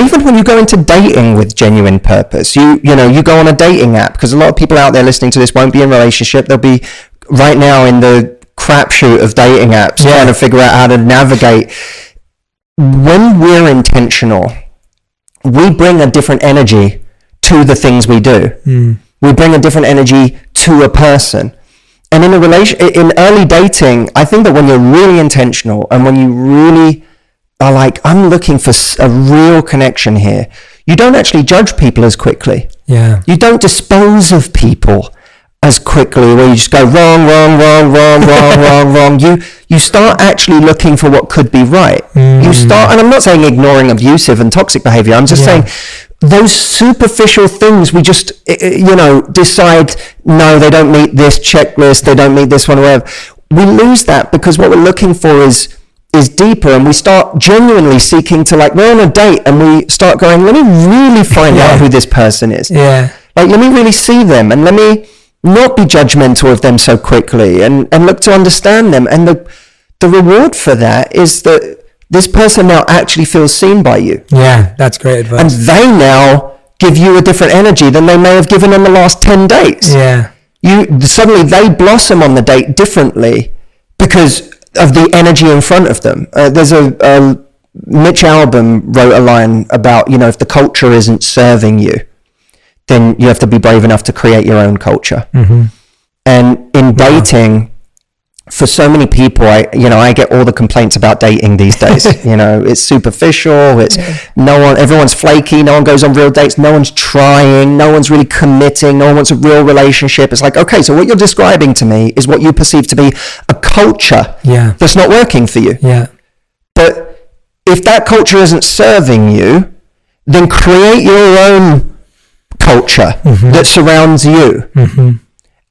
even when you go into dating with genuine purpose, you go on a dating app, because a lot of people out there listening to this won't be in a relationship. They'll be right now in the crapshoot of dating apps, trying to figure out how to navigate. When we're intentional, we bring a different energy to the things we do. We bring a different energy to a person. And in in early dating, I think that when you're really intentional and when you really are like, I'm looking for a real connection here, you don't actually judge people as quickly. Yeah. You don't dispose of people as quickly, where you just go wrong. You start actually looking for what could be right. You start, and I'm not saying ignoring abusive and toxic behavior. I'm just saying those superficial things, we just, decide, no, they don't meet this checklist, they don't meet this one, whatever. We lose that, because what we're looking for is deeper, and we start genuinely seeking to, like, we're on a date and we start going, let me really find out who this person is. Yeah. Like, let me really see them, and let me not be judgmental of them so quickly, and look to understand them. And the reward for that is that this person now actually feels seen by you. Yeah, that's great advice. And they now give you a different energy than they may have given on the last 10 dates. Yeah. Suddenly they blossom on the date differently because of the energy in front of them. There's Mitch Albom wrote a line about, if the culture isn't serving you, then you have to be brave enough to create your own culture. And in dating, for so many people, I get all the complaints about dating these days. It's superficial. Everyone's flaky. No one goes on real dates. No one's trying. No one's really committing. No one wants a real relationship. It's like, okay, so what you're describing to me is what you perceive to be a culture that's not working for you. Yeah. But if that culture isn't serving you, then create your own culture that surrounds you.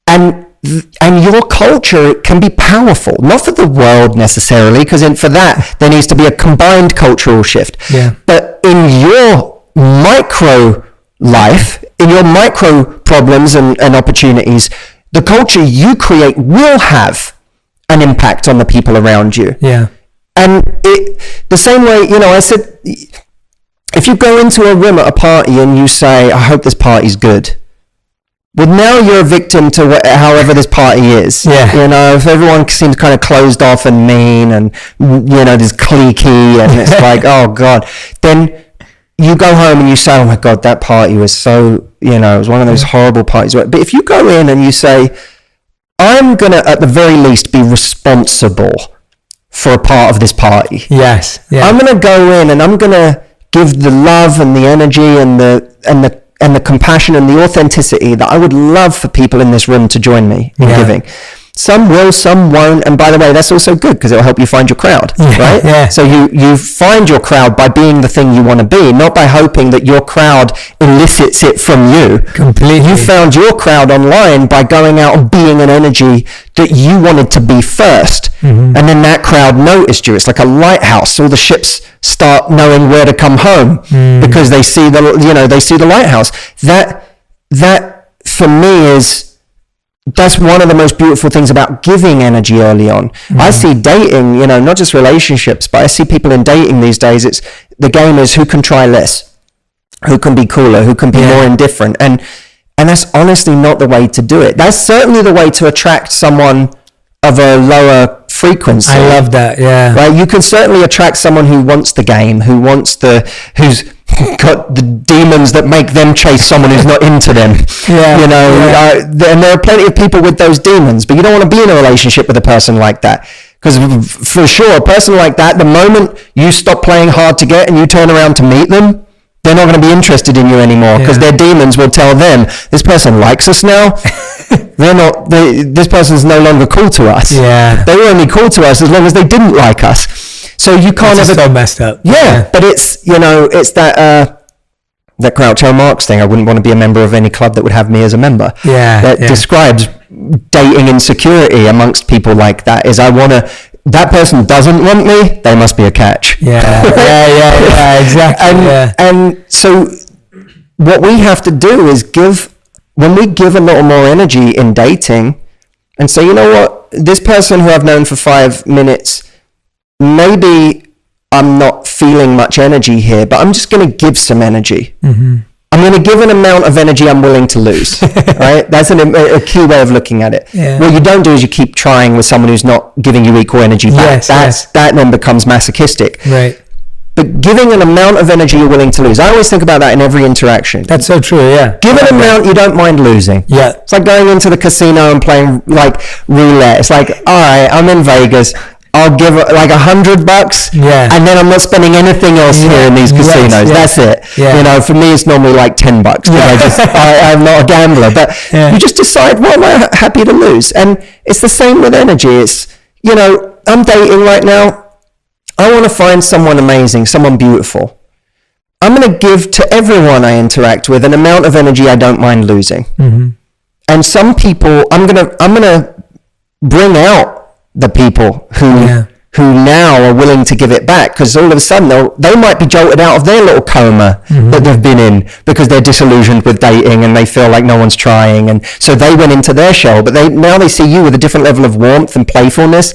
And your culture can be powerful, not for the world necessarily, because for that there needs to be a combined cultural shift. Yeah. But in your micro life, in your micro problems and opportunities, the culture you create will have an impact on the people around you. Yeah. And the same way, I said, if you go into a room at a party and you say, I hope this party's good, well, now you're a victim to however this party is. Yeah. If everyone seems kind of closed off and mean and, there's cliquey and it's like, oh God, then you go home and you say, oh my God, that party was so, it was one of those horrible parties. But if you go in and you say, I'm going to, at the very least, be responsible for a part of this party. Yes. Yeah. I'm going to go in and I'm going to give the love and the energy and the compassion and the authenticity that I would love for people in this room to join me in giving. Some will, some won't. And by the way, that's also good because it'll help you find your crowd, right? Yeah. So you find your crowd by being the thing you want to be, not by hoping that your crowd elicits it from you. Completely. You found your crowd online by going out and being an energy that you wanted to be first. And then that crowd noticed you. It's like a lighthouse. All the ships start knowing where to come home because they see the lighthouse. That for me that's one of the most beautiful things about giving energy early on. I see dating, not just relationships, but I see people in dating these days. The game is who can try less, who can be cooler, who can be more indifferent. And that's honestly not the way to do it. That's certainly the way to attract someone of a lower frequency. I love that. Yeah. Right? You can certainly attract someone who wants the game, who's got the demons that make them chase someone who's not into them. And there are plenty of people with those demons, but you don't want to be in a relationship with a person like that. Because for sure, a person like that, the moment you stop playing hard to get and you turn around to meet them, they're not going to be interested in you anymore, because their demons will tell them, this person likes us now. This person's no longer cool to us. Yeah. They were only cool to us as long as they didn't like us. So you can't ever... so messed up. Yeah, but it's, it's that Groucho Marx thing. I wouldn't want to be a member of any club that would have me as a member. That describes dating insecurity amongst people like that. That person doesn't want me, they must be a catch. Exactly. And so what we have to do is when we give a little more energy in dating and say, you know what, this person who I've known for 5 minutes, maybe I'm not feeling much energy here, but I'm just going to give some energy. Mm-hmm. I'm going to give an amount of energy I'm willing to lose, right? That's a key way of looking at it. Yeah. What you don't do is you keep trying with someone who's not giving you equal energy back. That then becomes masochistic. Right. But giving an amount of energy you're willing to lose. I always think about that in every interaction. That's so true, yeah. Give an amount you don't mind losing. Yeah. It's like going into the casino and playing like roulette. It's like, all right, I'm in Vegas. I'll give like $100, and then I'm not spending anything else here in these casinos. That's it. Yeah. For me, it's normally like $10. I'm not a gambler, but you just decide, what am I happy to lose? And it's the same with energy. It's, I'm dating right now. I want to find someone amazing, someone beautiful. I'm going to give to everyone I interact with an amount of energy I don't mind losing. Mm-hmm. And some people, I'm gonna bring out the people who now are willing to give it back, because all of a sudden they might be jolted out of their little coma that they've been in because they're disillusioned with dating and they feel like no one's trying, and so they went into their shell, but now they see you with a different level of warmth and playfulness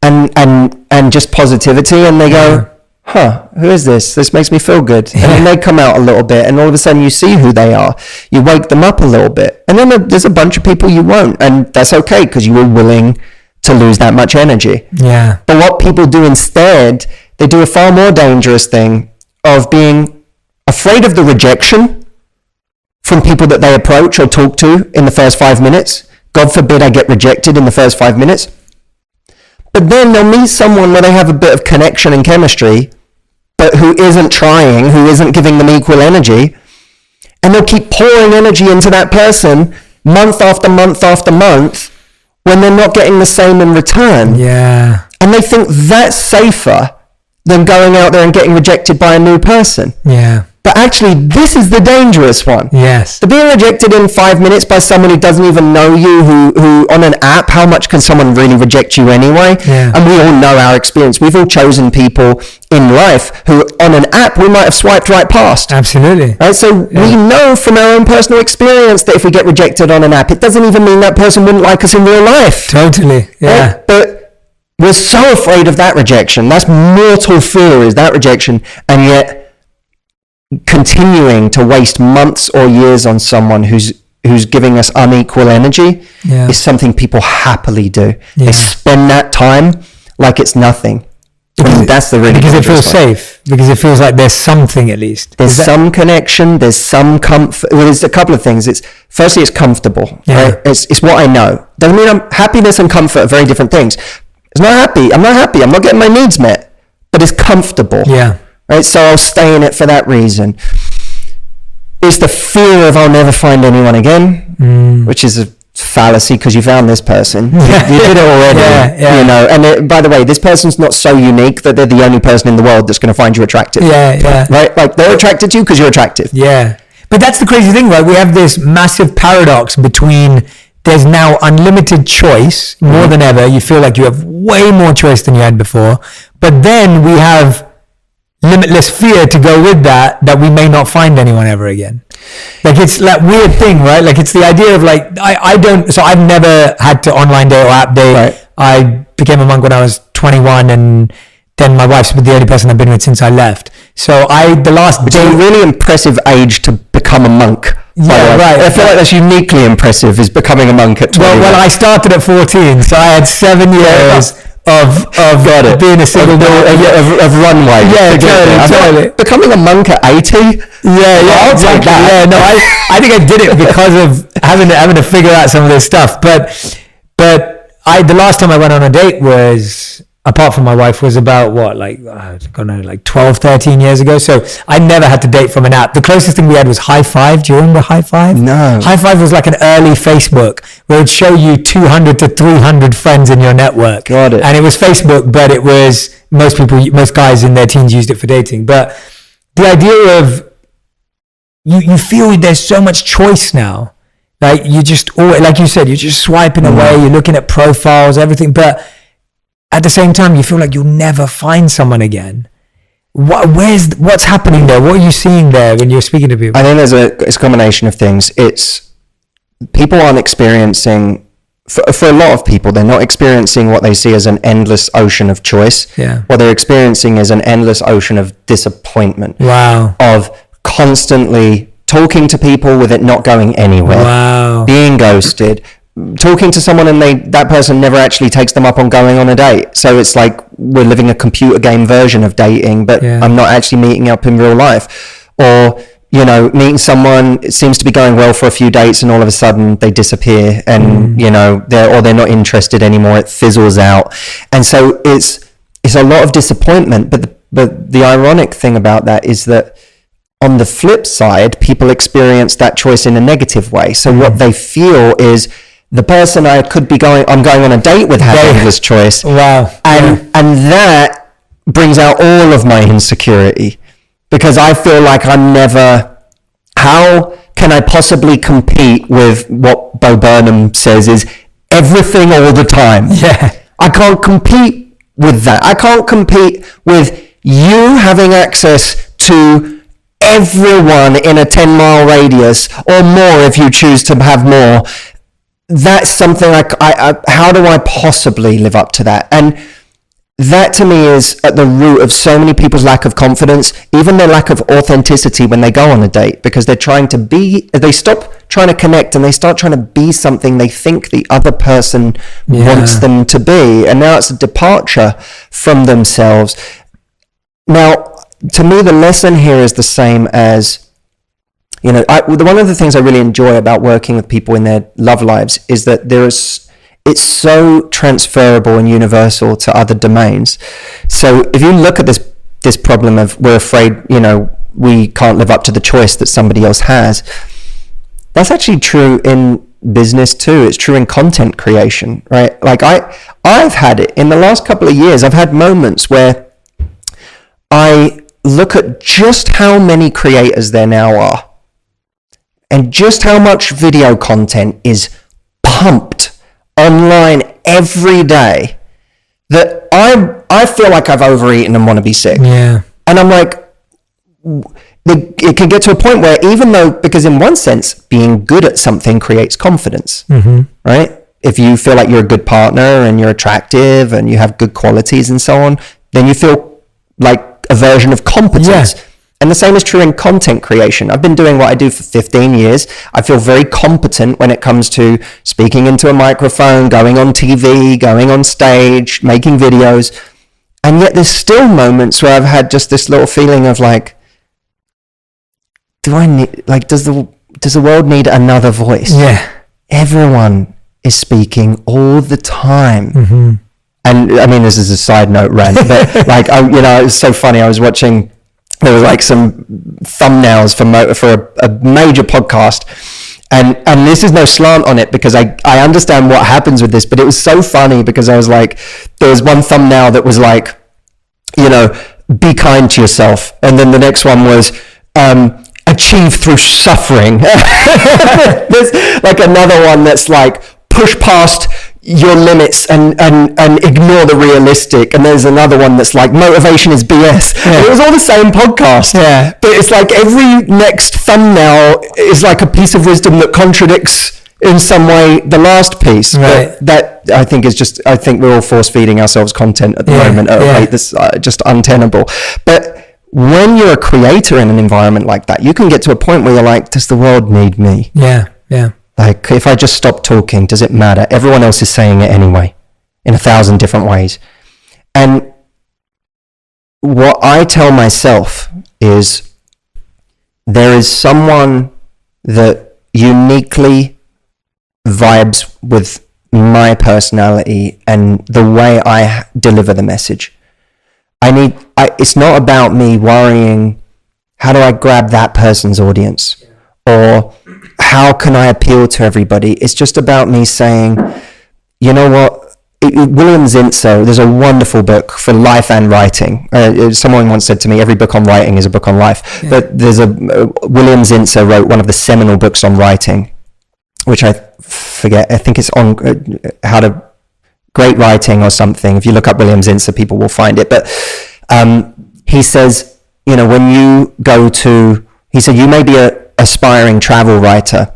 and just positivity, and they go, who is this? This makes me feel good. And then they come out a little bit, and all of a sudden you see who they are. You wake them up a little bit. And then there's a bunch of people you won't, and that's okay, because you were willing to lose that much energy. Yeah. But what people do instead, they do a far more dangerous thing of being afraid of the rejection from people that they approach or talk to in the first 5 minutes. God forbid I get rejected in the first 5 minutes. But then they'll meet someone where they have a bit of connection and chemistry, but who isn't trying, who isn't giving them equal energy, and they'll keep pouring energy into that person month after month after month, when they're not getting the same in return. Yeah. And they think that's safer than going out there and getting rejected by a new person. Yeah. But actually, this is the dangerous one. Yes. To being rejected in 5 minutes by someone who doesn't even know you, who on an app, how much can someone really reject you anyway? Yeah. And we all know our experience. We've all chosen people in life who on an app we might have swiped right past. Absolutely. Right? So we know from our own personal experience that if we get rejected on an app, it doesn't even mean that person wouldn't like us in real life. Totally. Yeah. Right? But we're so afraid of that rejection. That's mortal fear, is that rejection. And yet continuing to waste months or years on someone who's giving us unequal energy is something people happily do. They spend that time like it's nothing. That's the really, because it feels safe, because it feels like there's something, at least there's some connection, there's some comfort. Well, there's a couple of things. Firstly, it's comfortable. Right? It's what I know. Doesn't mean happiness and comfort are very different things. I'm not happy, I'm not getting my needs met, but it's comfortable. Yeah. Right, so I'll stay in it for that reason. It's the fear of I'll never find anyone again, which is a fallacy, because you found this person. You did it already. And by the way, this person's not so unique that they're the only person in the world that's going to find you attractive. Right? Like, they're attracted to you because you're attractive. Yeah. But that's the crazy thing, right? We have this massive paradox between there's now unlimited choice more than ever. You feel like you have way more choice than you had before. But then we have limitless fear to go with that we may not find anyone ever again. Like, it's that weird thing, right? Like, it's the idea of like, I've never had to online date or app date. Right. I became a monk when I was 21, and then my wife's the only person I've been with since I left. So it's a really impressive age to become a monk. Yeah, right. I feel like that's uniquely impressive, is becoming a monk at 21. Well, I started at 14, so I had 7 years of being a single man. Of runway. Yeah, totally. Becoming a monk at 80? Yeah, I'll take that. Yeah, no, I think I did it because of having to figure out some of this stuff. But the last time I went on a date was, apart from my wife, was about what, like, I don't know, like 12, 13 years ago. So I never had to date from an app. The closest thing we had was High Five. Do you remember High Five? No. High Five was like an early Facebook where it'd show you 200 to 300 friends in your network. Got it. And it was Facebook, but it was, most guys in their teens used it for dating. But the idea of, you feel there's so much choice now. Like you just, like you said, you're just swiping away, you're looking at profiles, everything. But at the same time, you feel like you'll never find someone again. What's happening there? What are you seeing there when you're speaking to people? I think it's a combination of things. It's people aren't experiencing, for a lot of people, they're not experiencing what they see as an endless ocean of choice. Yeah. What they're experiencing is an endless ocean of disappointment. Wow. Of constantly talking to people with it not going anywhere. Wow. Being ghosted. Talking to someone and that person never actually takes them up on going on a date. So it's like we're living a computer game version of dating, but I'm not actually meeting up in real life. Or, meeting someone, it seems to be going well for a few dates and all of a sudden they disappear and, they're not interested anymore. It fizzles out. And so it's a lot of disappointment. But the ironic thing about that is that on the flip side, people experience that choice in a negative way. So what they feel is, the person I'm going on a date with having this choice. Wow. And that brings out all of my insecurity because I feel like how can I possibly compete with what Bo Burnham says is everything all the time? Yeah. I can't compete with that. I can't compete with you having access to everyone in a 10-mile radius or more if you choose to have more. That's something how do I possibly live up to that? And that to me is at the root of so many people's lack of confidence, even their lack of authenticity when they go on a date, because they stop trying to connect and they start trying to be something they think the other person wants them to be. And now it's a departure from themselves. Now, to me, the lesson here is the same as, one of the things I really enjoy about working with people in their love lives is that it's so transferable and universal to other domains. So if you look at this problem of we're afraid, we can't live up to the choice that somebody else has, that's actually true in business too. It's true in content creation, right? Like I've had it in the last couple of years. I've had moments where I look at just how many creators there now are, and just how much video content is pumped online every day, that I feel like I've overeaten and want to be sick. Yeah. And I'm like, it can get to a point where because in one sense, being good at something creates confidence, right? If you feel like you're a good partner and you're attractive and you have good qualities and so on, then you feel like a version of competence. Yeah. And the same is true in content creation. I've been doing what I do for 15 years. I feel very competent when it comes to speaking into a microphone, going on TV, going on stage, making videos. And yet there's still moments where I've had just this little feeling of like, does the world need another voice? Yeah. Everyone is speaking all the time. And I mean, this is a side note rant, but it was so funny. I was watching, there was like some thumbnails for a major podcast, and this is no slant on it because I understand what happens with this, but it was so funny because I was like, there was one thumbnail that was like, be kind to yourself, and then the next one was achieve through suffering. There's like another one that's like push past your limits and ignore the realistic, and there's another one that's like motivation is BS. It was all the same podcast, but it's like every next thumbnail is like a piece of wisdom that contradicts in some way the last piece. But that I think is just, I think we're all force feeding ourselves content at the moment at a rate that's just untenable. But when you're a creator in an environment like that, you can get to a point where you're like, does the world need me? Like, if I just stop talking, does it matter? Everyone else is saying it anyway, in 1,000 different ways. And what I tell myself is there is someone that uniquely vibes with my personality and the way I deliver the message. It's not about me worrying, how do I grab that person's audience? Or how can I appeal to everybody? It's just about me saying, you know what? William Zinsser, there's a wonderful book for life and writing. Someone once said to me, every book on writing is a book on life. Yeah. But there's William Zinsser wrote one of the seminal books on writing, which I forget. I think it's on how to great writing or something. If you look up William Zinsser, people will find it. But he says, you know, when you go to, he said, you may be an aspiring travel writer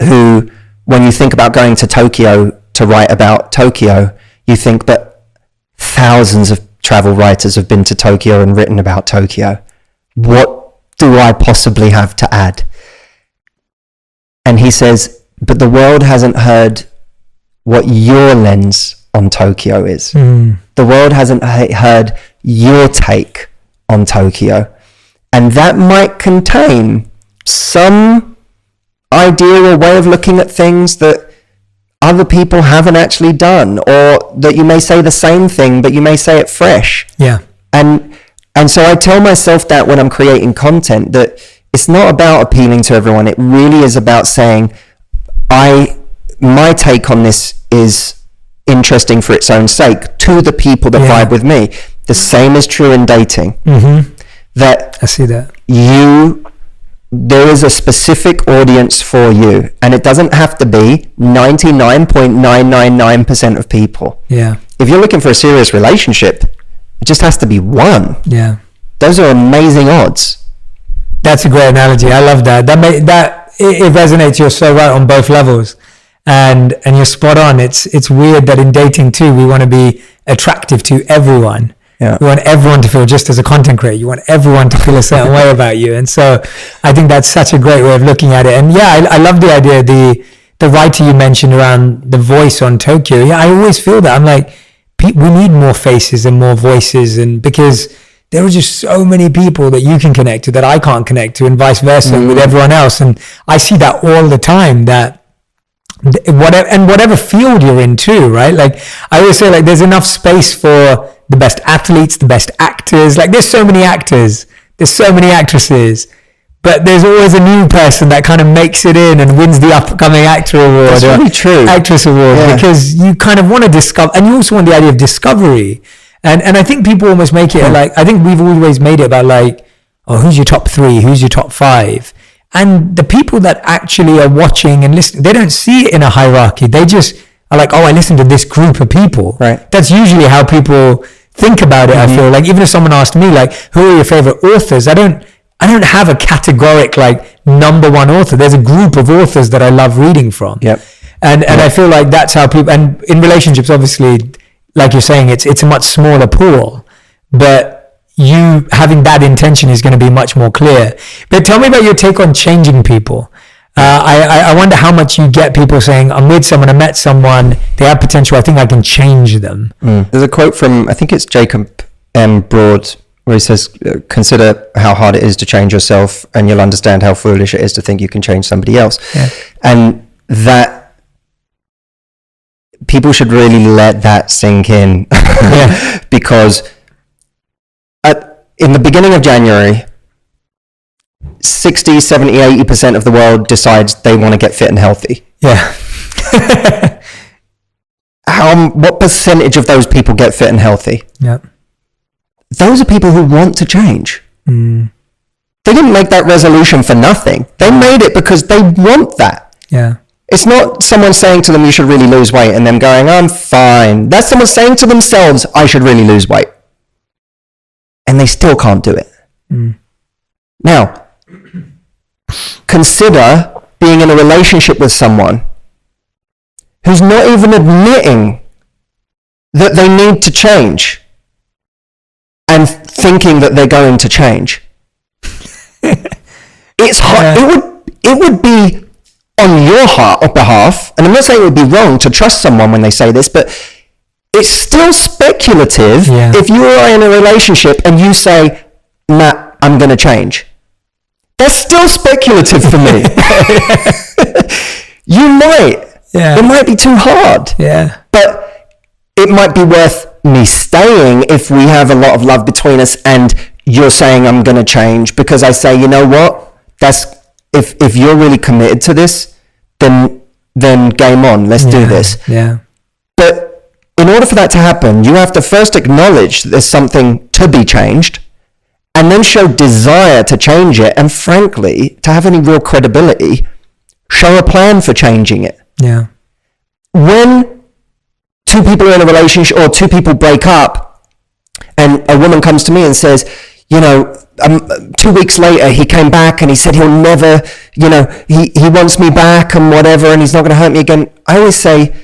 who, when you think about going to Tokyo to write about Tokyo, you think, but thousands of travel writers have been to Tokyo and written about Tokyo. What do I possibly have to add? And he says, but the world hasn't heard what your lens on Tokyo is. The world hasn't heard your take on Tokyo. And that might contain some idea or way of looking at things that other people haven't actually done, or that you may say the same thing, but you may say it fresh. Yeah. And so I tell myself that when I'm creating content, that it's not about appealing to everyone. It really is about saying, my take on this is interesting for its own sake to the people that vibe with me. The same is true in dating. That I see that. There is a specific audience for you, and it doesn't have to be 99.999% of people. Yeah. If you're looking for a serious relationship, it just has to be one. Yeah. Those are amazing odds. That's a great analogy. I love that. It resonates. You're so right on both levels, and you're spot on. It's weird that in dating too, we want to be attractive to everyone. Yeah. You want everyone to feel, just as a content creator, you want everyone to feel a certain way about you. And so I think that's such a great way of looking at it. And yeah, I love the idea, the writer you mentioned around the voice on Tokyo. Yeah, I always feel that. I'm like, we need more faces and more voices, and because there are just so many people that you can connect to that I can't connect to, and vice versa with everyone else. And I see that all the time, that whatever field you're in too, right? Like I always say, like, there's enough space for the best athletes, the best actors. Like there's so many actors, there's so many actresses, but there's always a new person that kind of makes it in and wins the upcoming actor award. That's really true. Actress award, because you kind of want to discover, and you also want the idea of discovery. And I think people almost make it like, I think we've always made it about like, oh, who's your top 3? Who's your top 5? And the people that actually are watching and listening, they don't see it in a hierarchy. They just are like, oh, I listen to this group of people. Right. That's usually how people think about it. I feel like, even if someone asked me like, who are your favorite authors? I don't have a categoric like number one author. There's a group of authors that I love reading from. Yep. And I feel like that's how people, and in relationships, obviously, like you're saying, it's a much smaller pool, but you having that intention is going to be much more clear. But tell me about your take on changing people. I wonder how much you get people saying, I'm with someone, I met someone, they have potential, I think I can change them. There's a quote from, I think it's Jacob M. Broad, where he says, consider how hard it is to change yourself, and you'll understand how foolish it is to think you can change somebody else. Yeah. And that people should really let that sink in. Because in the beginning of January, 60, 70, 80% of the world decides they want to get fit and healthy. Yeah. What percentage of those people get fit and healthy? Yeah. Those are people who want to change. They didn't make that resolution for nothing. They made it because they want that. Yeah. It's not someone saying to them, you should really lose weight, and them going, I'm fine. That's someone saying to themselves, I should really lose weight. And they still can't do it. Now, consider being in a relationship with someone who's not even admitting that they need to change and thinking that they're going to change. It's hard. It would be on your behalf, and I'm not saying it would be wrong to trust someone when they say this, but it's still speculative if you are in a relationship and you say, Matt, I'm going to change. That's still speculative for me. You might. Yeah. It might be too hard. Yeah. But it might be worth me staying if we have a lot of love between us and you're saying I'm going to change, because I say, you know what? That's if you're really committed to this, then game on. Let's do this. Yeah. But in order for that to happen, you have to first acknowledge there's something to be changed, and then show desire to change it, and frankly, to have any real credibility, show a plan for changing it. Yeah. When two people are in a relationship or two people break up and a woman comes to me and says, 2 weeks later he came back and he said he'll never, he wants me back and whatever, and he's not going to hurt me again. I always say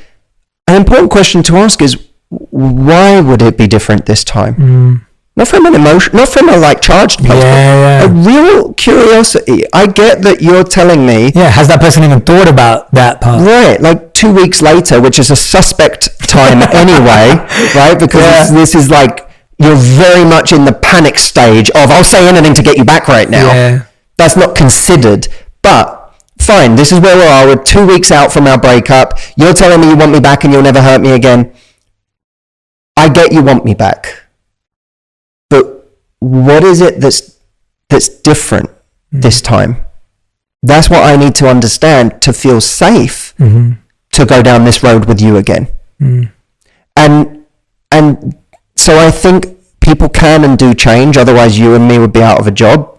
an important question to ask is, why would it be different this time? Not from an emotion, not from a charged place, but a real curiosity. I get that you're telling me. Yeah, has that person even thought about that part? Right, 2 weeks later, which is a suspect time anyway, right? Because this is you're very much in the panic stage of, I'll say anything to get you back right now. Yeah. That's not considered. But fine, this is where we are. We're 2 weeks out from our breakup. You're telling me you want me back and you'll never hurt me again. I get you want me back. What is it that's different this time? That's what I need to understand to feel safe to go down this road with you again. And so I think people can and do change, otherwise you and me would be out of a job.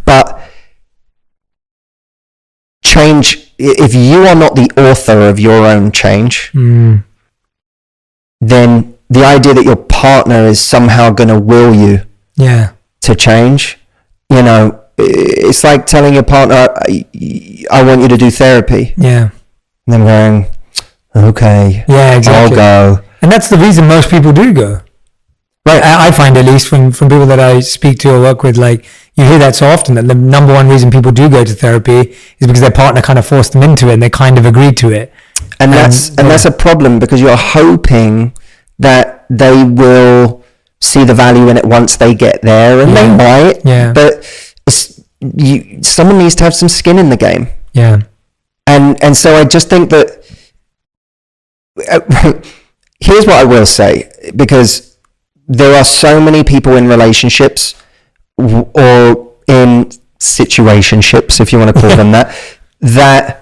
But change, if you are not the author of your own change, then the idea that your partner is somehow going to will you to change, it's like telling your partner, I want you to do therapy. Yeah. And then going, okay, exactly. I'll go. And that's the reason most people do go. Right. I find, at least from people that I speak to or work with, you hear that so often, that the number one reason people do go to therapy is because their partner kind of forced them into it and they kind of agreed to it. And that's a problem, because you're hoping that they will see the value in it once they get there, and they might. Yeah. But someone needs to have some skin in the game. Yeah. And so I just think that here's what I will say, because there are so many people in relationships or in situationships, if you want to call them that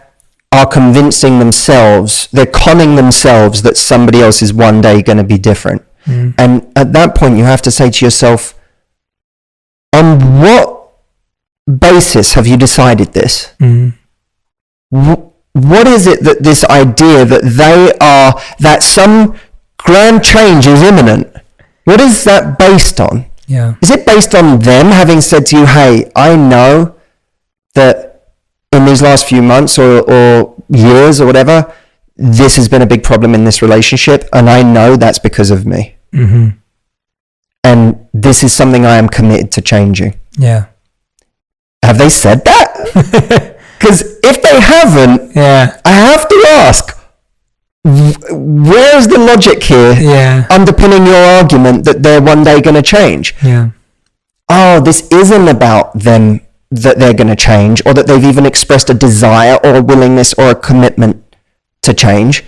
are convincing themselves, they're conning themselves that somebody else is one day going to be different. And at that point, you have to say to yourself, on what basis have you decided this? What is it that this idea that some grand change is imminent, what is that based on? Yeah. Is it based on them having said to you, hey, I know that in these last few months or years or whatever, this has been a big problem in this relationship, and I know that's because of me. And this is something I am committed to changing. Yeah. Have they said that? Because if they haven't, I have to ask, where is the logic here underpinning your argument that they're one day going to change? Yeah. Oh, this isn't about them, that they're going to change, or that they've even expressed a desire or a willingness or a commitment to change.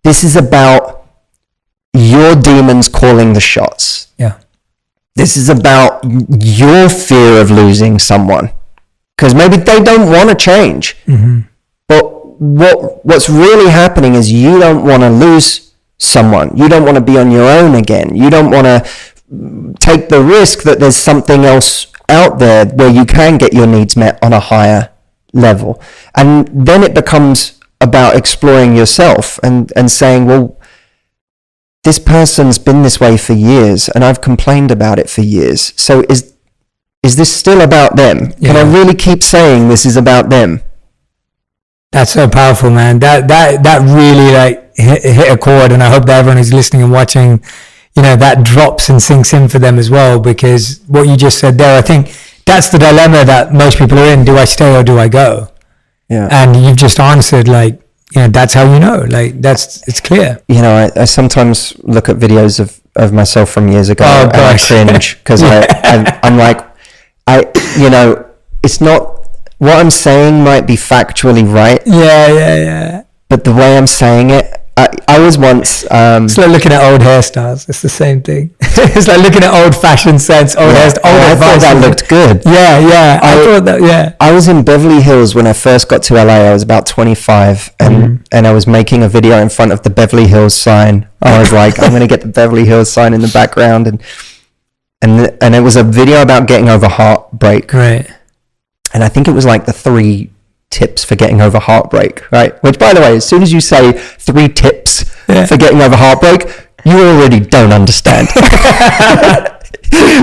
This is about demons calling the shots. Yeah. This is about your fear of losing someone, because maybe they don't want to change. Mm-hmm. But what's really happening is you don't want to lose someone. You don't want to be on your own again. You don't want to take the risk that there's something else out there where you can get your needs met on a higher level. And then it becomes about exploring yourself and saying, well, this person's been this way for years and I've complained about it for years. So is this still about them? Yeah. Can I really keep saying this is about them? That's so powerful, man. That really like hit a chord, and I hope that everyone who's listening and watching, that drops and sinks in for them as well, because what you just said there, I think that's the dilemma that most people are in. Do I stay or do I go? Yeah. And you've just answered, like, that's how like, it's clear. I sometimes look at videos of myself from years ago and I cringe because I'm like, it's not, what I'm saying might be factually right. Yeah. But the way I'm saying it, I was once... it's like looking at old hairstyles. It's the same thing. It's like looking at old fashion sense, old hairstyles. I thought that looked good. Yeah. I thought that, yeah. I was in Beverly Hills when I first got to LA. I was about 25 and I was making a video in front of the Beverly Hills sign. I was like, I'm going to get the Beverly Hills sign in the background. And it was a video about getting over heartbreak. Right. And I think it was like the 3 tips for getting over heartbreak, right? Which, by the way, as soon as you say 3 tips for getting over heartbreak, you already don't understand.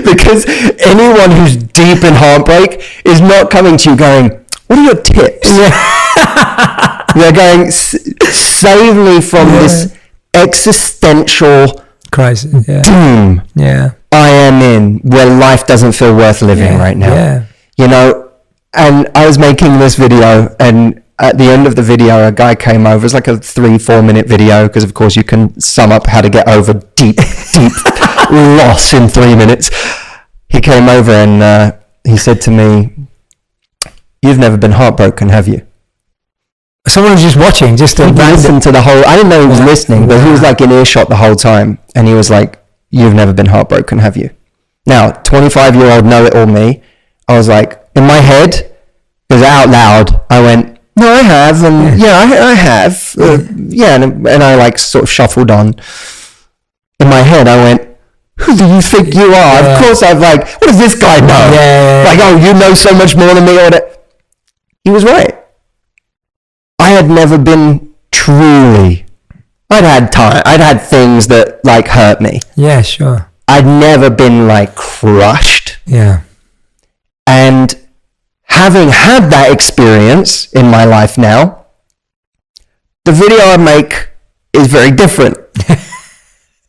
Because anyone who's deep in heartbreak is not coming to you going, what are your tips? Yeah. They're going, save me from this existential crisis, doom I am in, where life doesn't feel worth living right now. Yeah. And I was making this video, and at the end of the video, a guy came over. It's like a 3-4 minute video, because of course you can sum up how to get over deep loss in 3 minutes. He came over and he said to me, "You've never been heartbroken, have you?" Someone was just watching, just to listen to the whole. I didn't know he was listening, but he was like in earshot the whole time, and he was like, "You've never been heartbroken, have you?" Now, 25-year-old know-it-all me, I was like, in my head, because out loud, I went, "No, I have, and I have, and I like sort of shuffled on. In my head, I went, "Who do you think you are?" Of course, I'm like, "What does this guy know?" Like, "Oh, you know so much more than me." He was right. I had never been truly. I'd had things that like hurt me. Yeah, sure. I'd never been like crushed. Yeah. And having had that experience in my life now, the video I make is very different.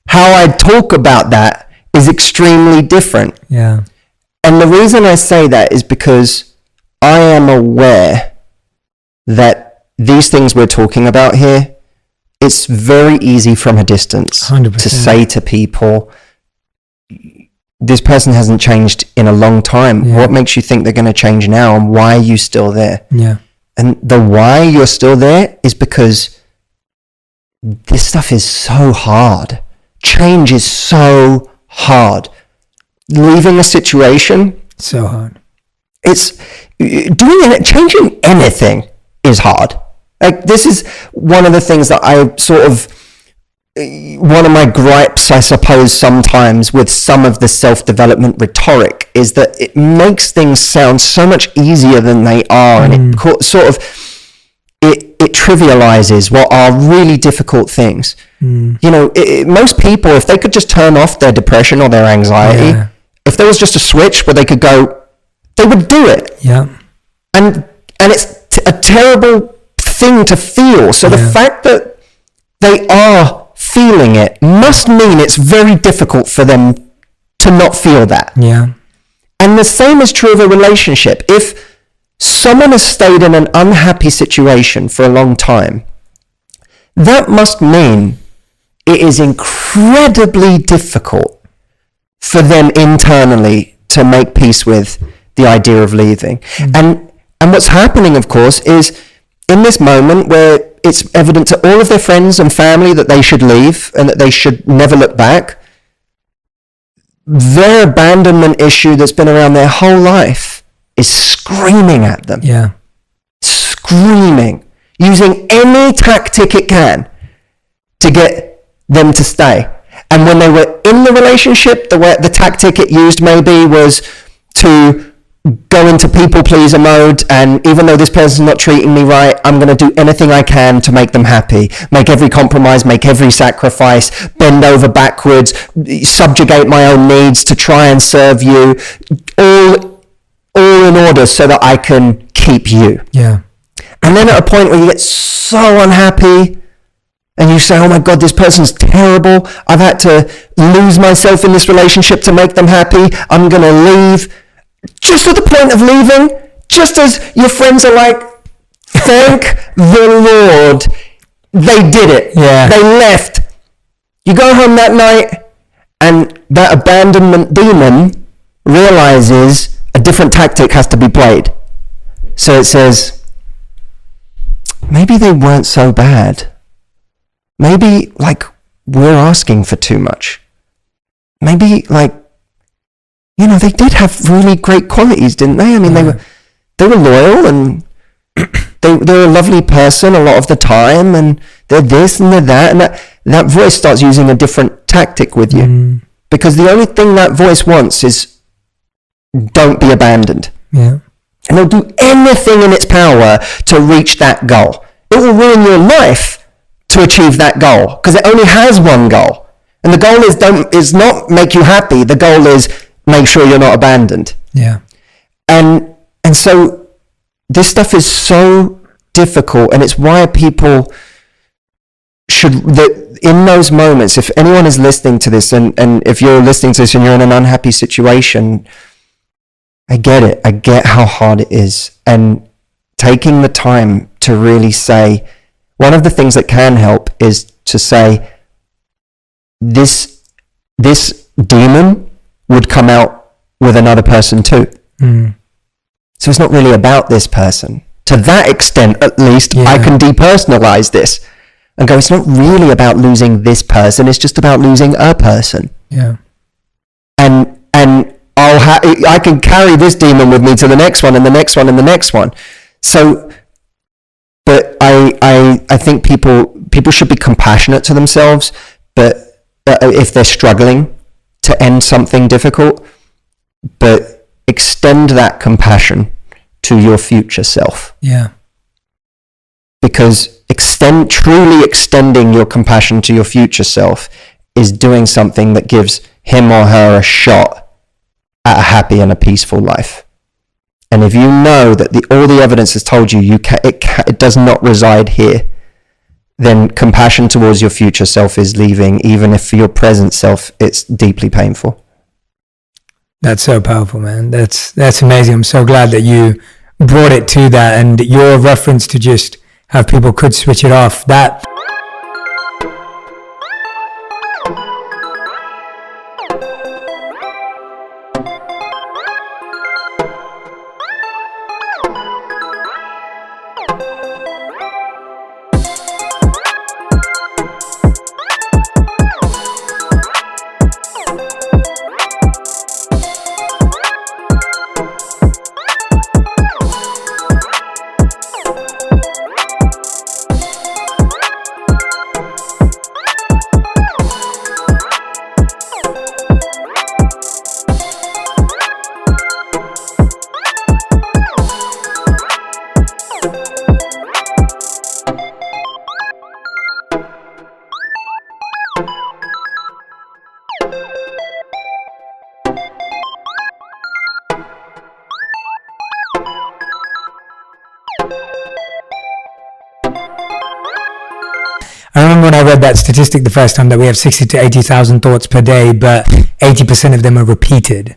How I talk about that is extremely different. Yeah. And the reason I say that is because I am aware that these things we're talking about here, it's very easy from a distance 100%. to say to people, this person hasn't changed in a long time. What makes you think they're going to change now, and why are you still there? Yeah. And the why you're still there is because this stuff is so hard. Change is so hard. Leaving a situation, so hard. It's changing anything is hard. Like, this is one of the things that I sort of, one of my gripes, I suppose, sometimes with some of the self-development rhetoric is that it makes things sound so much easier than they are, and it sort of it trivializes what are really difficult things. Most people, if they could just turn off their depression or their anxiety, if there was just a switch where they could go, they would do it. Yeah. And it's a terrible thing to feel. So the fact that they are feeling it must mean it's very difficult for them to not feel that. Yeah. And the same is true of a relationship. If someone has stayed in an unhappy situation for a long time, that must mean it is incredibly difficult for them internally to make peace with the idea of leaving. And what's happening, of course, is in this moment where it's evident to all of their friends and family that they should leave and that they should never look back. Their abandonment issue that's been around their whole life is screaming at them. Yeah. Screaming, using any tactic it can to get them to stay. And when they were in the relationship, the tactic it used maybe was to go into people pleaser mode, and even though this person's not treating me right, I'm going to do anything I can to make them happy, make every compromise, make every sacrifice, bend over backwards, subjugate my own needs to try and serve you, all in order so that I can keep you. Yeah. And then at a point where you get so unhappy and you say, oh my God, this person's terrible. I've had to lose myself in this relationship to make them happy. I'm going to leave. Just at the point of leaving, just as your friends are like, thank the Lord, they did it. Yeah. They left. You go home that night and that abandonment demon realizes a different tactic has to be played. So it says, maybe they weren't so bad. Maybe, like, we're asking for too much. Maybe, like, you know, they did have really great qualities, didn't they? I mean, they were loyal, and they're a lovely person a lot of the time, and they're this and they're that, and that voice starts using a different tactic with you. Because the only thing that voice wants is, don't be abandoned. Yeah. And it'll do anything in its power to reach that goal. It will ruin your life to achieve that goal, because it only has one goal. And the goal is not make you happy. The goal is make sure you're not abandoned. Yeah. And so this stuff is so difficult, and it's why people in those moments, if anyone is listening to this, and if you're listening to this and you're in an unhappy situation, I get it. I get how hard it is. And taking the time to really say, one of the things that can help is to say, this demon would come out with another person too. So it's not really about this person. To that extent, at least, I can depersonalize this and go, it's not really about losing this person, it's just about losing a person. Yeah. And I can carry this demon with me to the next one and the next one and the next one. So, but I think people should be compassionate to themselves, but if they're struggling to end something difficult, but extend that compassion to your future self. Yeah. Because truly extending your compassion to your future self is doing something that gives him or her a shot at a happy and a peaceful life. And if you know that all the evidence has told you it does not reside here, then compassion towards your future self is leaving, even if for your present self it's deeply painful. That's so powerful, man. That's amazing. I'm so glad that you brought it to that, and your reference to just how people could switch it off. That I remember when I read that statistic the first time, that we have 60 to 80,000 thoughts per day, but 80% of them are repeated.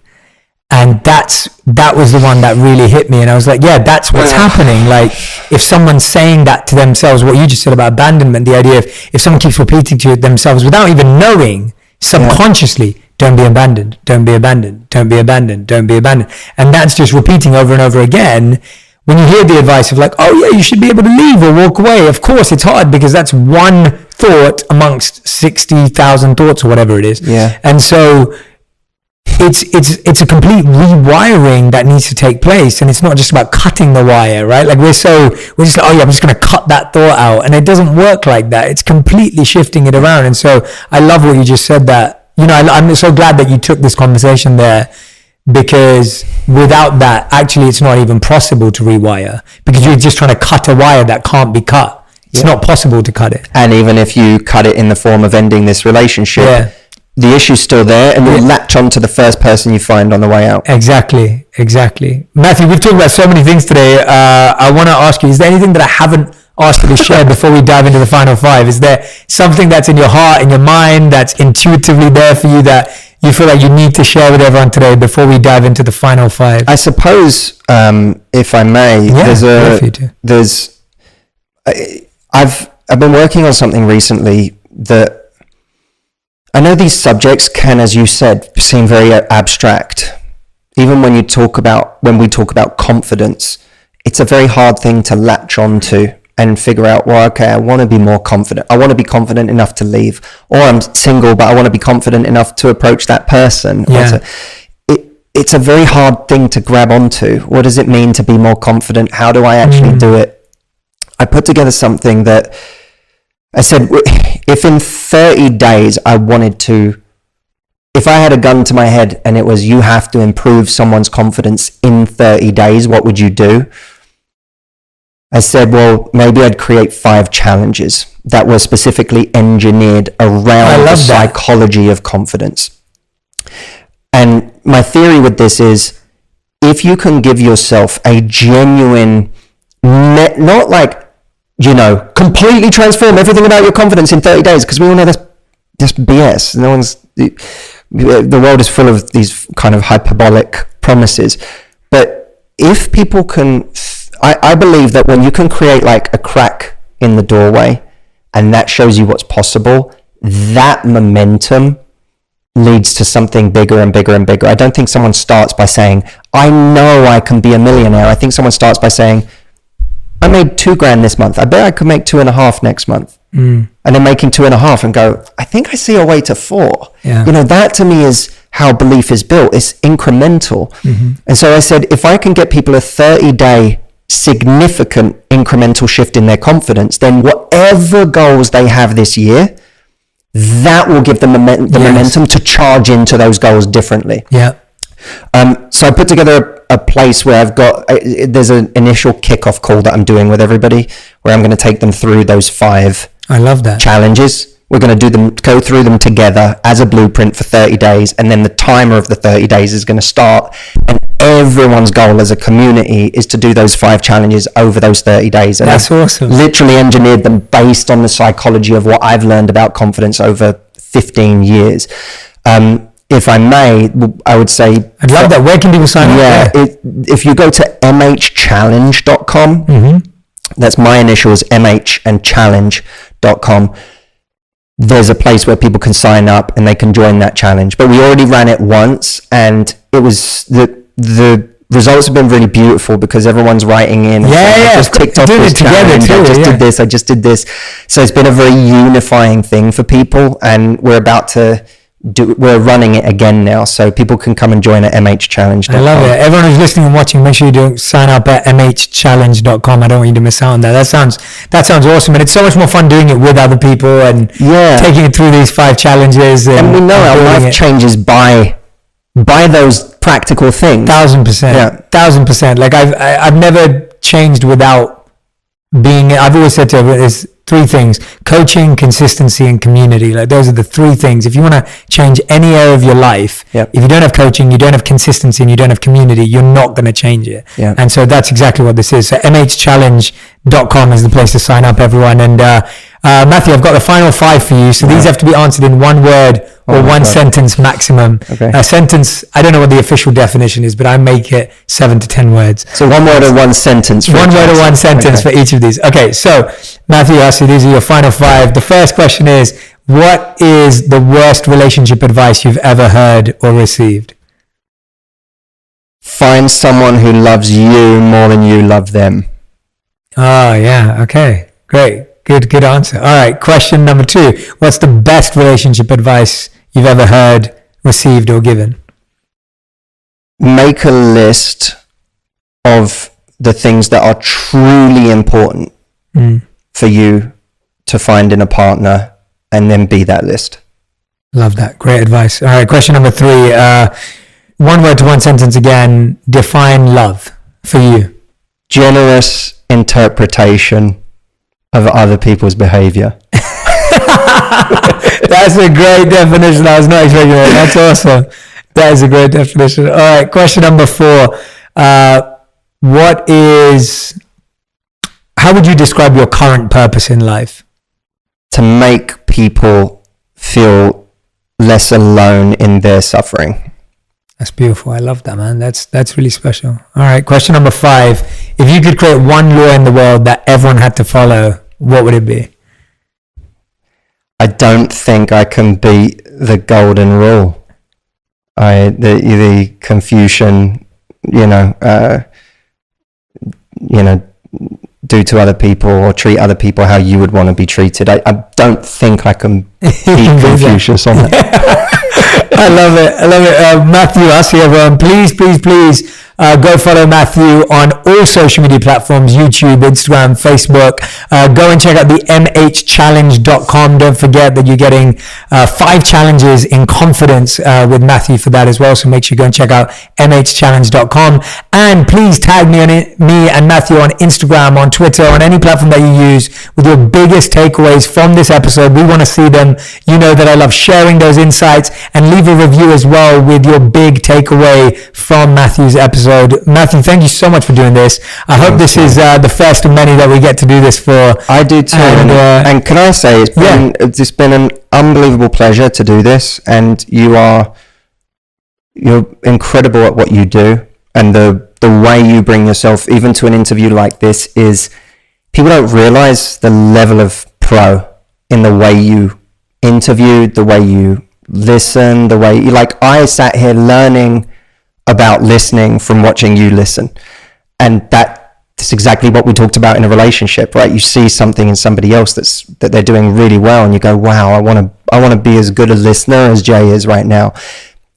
And that was the one that really hit me. And I was like, yeah, that's what's happening. Like, if someone's saying that to themselves, what you just said about abandonment, the idea of if someone keeps repeating to themselves without even knowing, subconsciously, don't be abandoned, don't be abandoned, don't be abandoned, don't be abandoned. And that's just repeating over and over again. when you hear the advice of like, oh yeah, you should be able to leave or walk away. Of course, it's hard because that's one thought amongst 60,000 thoughts or whatever it is. Yeah. And so it's a complete rewiring that needs to take place, and it's not just about cutting the wire, right? Like we're just like, oh yeah, I'm just going to cut that thought out, and it doesn't work like that. It's completely shifting it around. And so I love what you just said, that, you know, I'm so glad that you took this conversation there, because without that, actually, it's not even possible to rewire, because you're just trying to cut a wire that can't be cut. It's not possible to cut it. And even if you cut it in the form of ending this relationship, the issue's still there, and you'll latch on to the first person you find on the way out. Exactly. Matthew, we've talked about so many things today. I want to ask you, is there anything that I haven't asked you to share before we dive into the final five? Is there something that's in your heart, in your mind, that's intuitively there for you that you feel like you need to share with everyone today before we dive into the final five? I suppose, if I may, I've been working on something recently that I know these subjects can, as you said, seem very abstract. Even when we talk about confidence, it's a very hard thing to latch onto and figure out, well, okay, I want to be more confident. I want to be confident enough to leave. Or I'm single, but I want to be confident enough to approach that person. Yeah. It's a very hard thing to grab onto. What does it mean to be more confident? How do I actually do it? I put together something that I said, if in 30 days if I had a gun to my head and it was, you have to improve someone's confidence in 30 days, what would you do? I said, well, maybe I'd create 5 challenges that were specifically engineered around the psychology of confidence. And my theory with this is, if you can give yourself a genuine, not like, you know, completely transform everything about your confidence in 30 days, because we all know that's just BS. The world is full of these kind of hyperbolic promises. But if people can, I believe that when you can create like a crack in the doorway and that shows you what's possible, that momentum leads to something bigger and bigger and bigger. I don't think someone starts by saying, I know I can be a millionaire. I think someone starts by saying, I made $2,000 this month. I bet I could make 2.5 next month. And then making 2.5 and go, I think I see a way to 4. Yeah. You know, that to me is how belief is built. It's incremental. And so I said, if I can get people a 30-day significant incremental shift in their confidence, then whatever goals they have this year, that will give them the momentum to charge into those goals differently. Yeah. So I put together a place where there's an initial kickoff call that I'm doing with everybody, where I'm going to take them through those 5 challenges. We're going to go through them together as a blueprint for 30 days. And then the timer of the 30 days is going to start. And everyone's goal as a community is to do those 5 challenges over those 30 days. And that's awesome. Literally engineered them based on the psychology of what I've learned about confidence over 15 years. If I may, I would say, I'd love that. Where can people sign up? Yeah, if you go to mhchallenge.com, that's my initials, MH and challenge.com. There's a place where people can sign up and they can join that challenge. But we already ran it once, and it was the results have been really beautiful, because everyone's writing in. I just ticked off this challenge. I just did this. So it's been a very unifying thing for people, and we're running it again now, so people can come and join at mhchallenge.com. I love it. Everyone who's listening and watching, make sure you do sign up at mhchallenge.com. I don't want you to miss out on that. That sounds awesome, and it's so much more fun doing it with other people and taking it through these 5 challenges. And we know our life changes by those practical things. 1,000%. Yeah, 1,000%. Like I've never changed without being. I've always said to everyone, there's 3 things: coaching, consistency, and community. Like those are the 3 things. If you want to change any area of your life, if you don't have coaching, you don't have consistency, and you don't have community, you're not going to change it. And so that's exactly what this is. So mhchallenge.com is the place to sign up, everyone. And Matthew, I've got the final 5 for you. So these have to be answered in 1 word or 1 sentence maximum. Okay. A sentence, I don't know what the official definition is, but I make it 7 to 10 words. So 1 word or 1 sentence. 1 word or 1 sentence for each of these. Okay, so Matthew, Hussey, these are your final 5. The first question is, what is the worst relationship advice you've ever heard or received? Find find someone who loves you more than you love them. Oh, yeah. Okay. Great. Good answer. All right. Question number 2. What's the best relationship advice you've ever heard, received, or given? Make a list of the things that are truly important for you to find in a partner, and then be that list. Love that. Great advice. All right. Question number 3. One word to one sentence again. Define love for you. Generous interpretation of other people's behavior. That's a great definition. I was not expecting that. That's awesome. That is a great definition. All right. Question number 4. How would you describe your current purpose in life? To make people feel less alone in their suffering. That's beautiful. I love that, man. That's really special. All right. Question number 5. If you could create one law in the world that everyone had to follow, what would it be? I don't think I can beat the golden rule. The Confucian, do to other people or treat other people how you would want to be treated. I don't think I can beat Confucius on that. I love it. Matthew Hussey, everyone. Please go follow Matthew on all social media platforms, YouTube, Instagram, Facebook. Go and check out the mhchallenge.com. Don't forget that you're getting 5 challenges in confidence with Matthew for that as well. So make sure you go and check out mhchallenge.com. And please tag me and Matthew on Instagram, on Twitter, on any platform that you use with your biggest takeaways from this episode. We want to see them. You know that I love sharing those insights, and leave a review as well with your big takeaway from Matthew's episode. Matthew, thank you so much for doing this. I hope this is the first of many that we get to do this for. I do too. And can I say, it's been an unbelievable pleasure to do this, and you're incredible at what you do, and the way you bring yourself even to an interview like this is, people don't realize the level of pro in the way you interviewed, the way you listen, the way you, I sat here learning about listening from watching you listen, and that's exactly what we talked about in a relationship, right? You see something in somebody else that they're doing really well, and you go, wow, I want to be as good a listener as Jay is right now.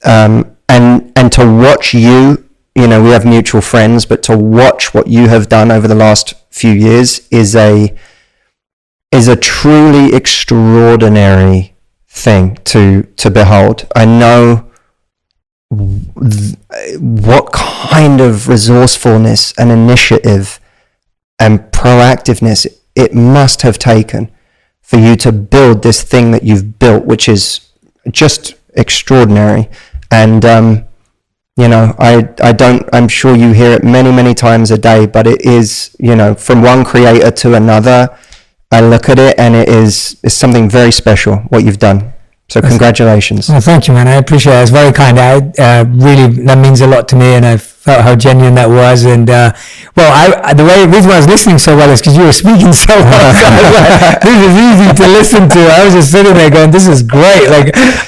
And to watch you, we have mutual friends, but to watch what you have done over the last few years is a truly extraordinary thing to behold. I know what kind of resourcefulness and initiative and proactiveness it must have taken for you to build this thing that you've built, which is just extraordinary. And I'm sure you hear it many, many times a day, but it is, from one creator to another, I look at it and it's something very special what you've done. So congratulations. Well, thank you, man. I appreciate it. It's very kind. Really, that means a lot to me, and I felt how genuine that was. And the reason why I was listening so well is because you were speaking so well. So I was like, this is easy to listen to. I was just sitting there going, this is great.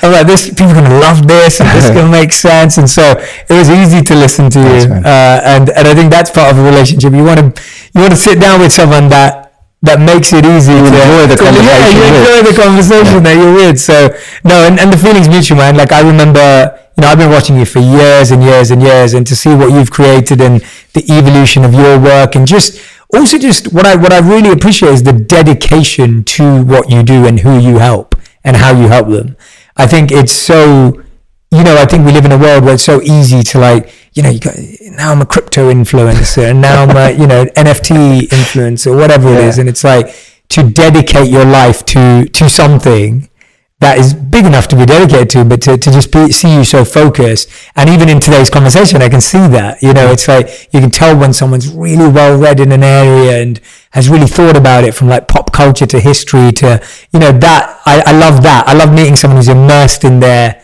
I'm like, people are going to love this, and this is going to make sense. And so it was easy to listen to you. And I think that's part of a relationship. You want to sit down with someone that makes it easy to enjoy the conversation. You enjoy the conversation that you're with. So no, and the feeling's mutual, man. I remember, I've been watching you for years and years and years, and to see what you've created and the evolution of your work, and just what I really appreciate is the dedication to what you do and who you help and how you help them. I think it's so, I think we live in a world where it's so easy to now I'm a crypto influencer, and now I'm a, NFT influencer, or whatever it is. And it's to dedicate your life to something that is big enough to be dedicated to, but to just see you so focused. And even in today's conversation, I can see that, it's you can tell when someone's really well read in an area and has really thought about it, from pop culture to history to, that. I love that. I love meeting someone who's immersed in their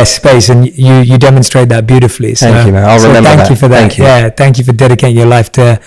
space, and you demonstrate that beautifully. So, thank you, man. I'll remember that. Thank you for that. Thank you. Yeah, thank you for dedicating your life to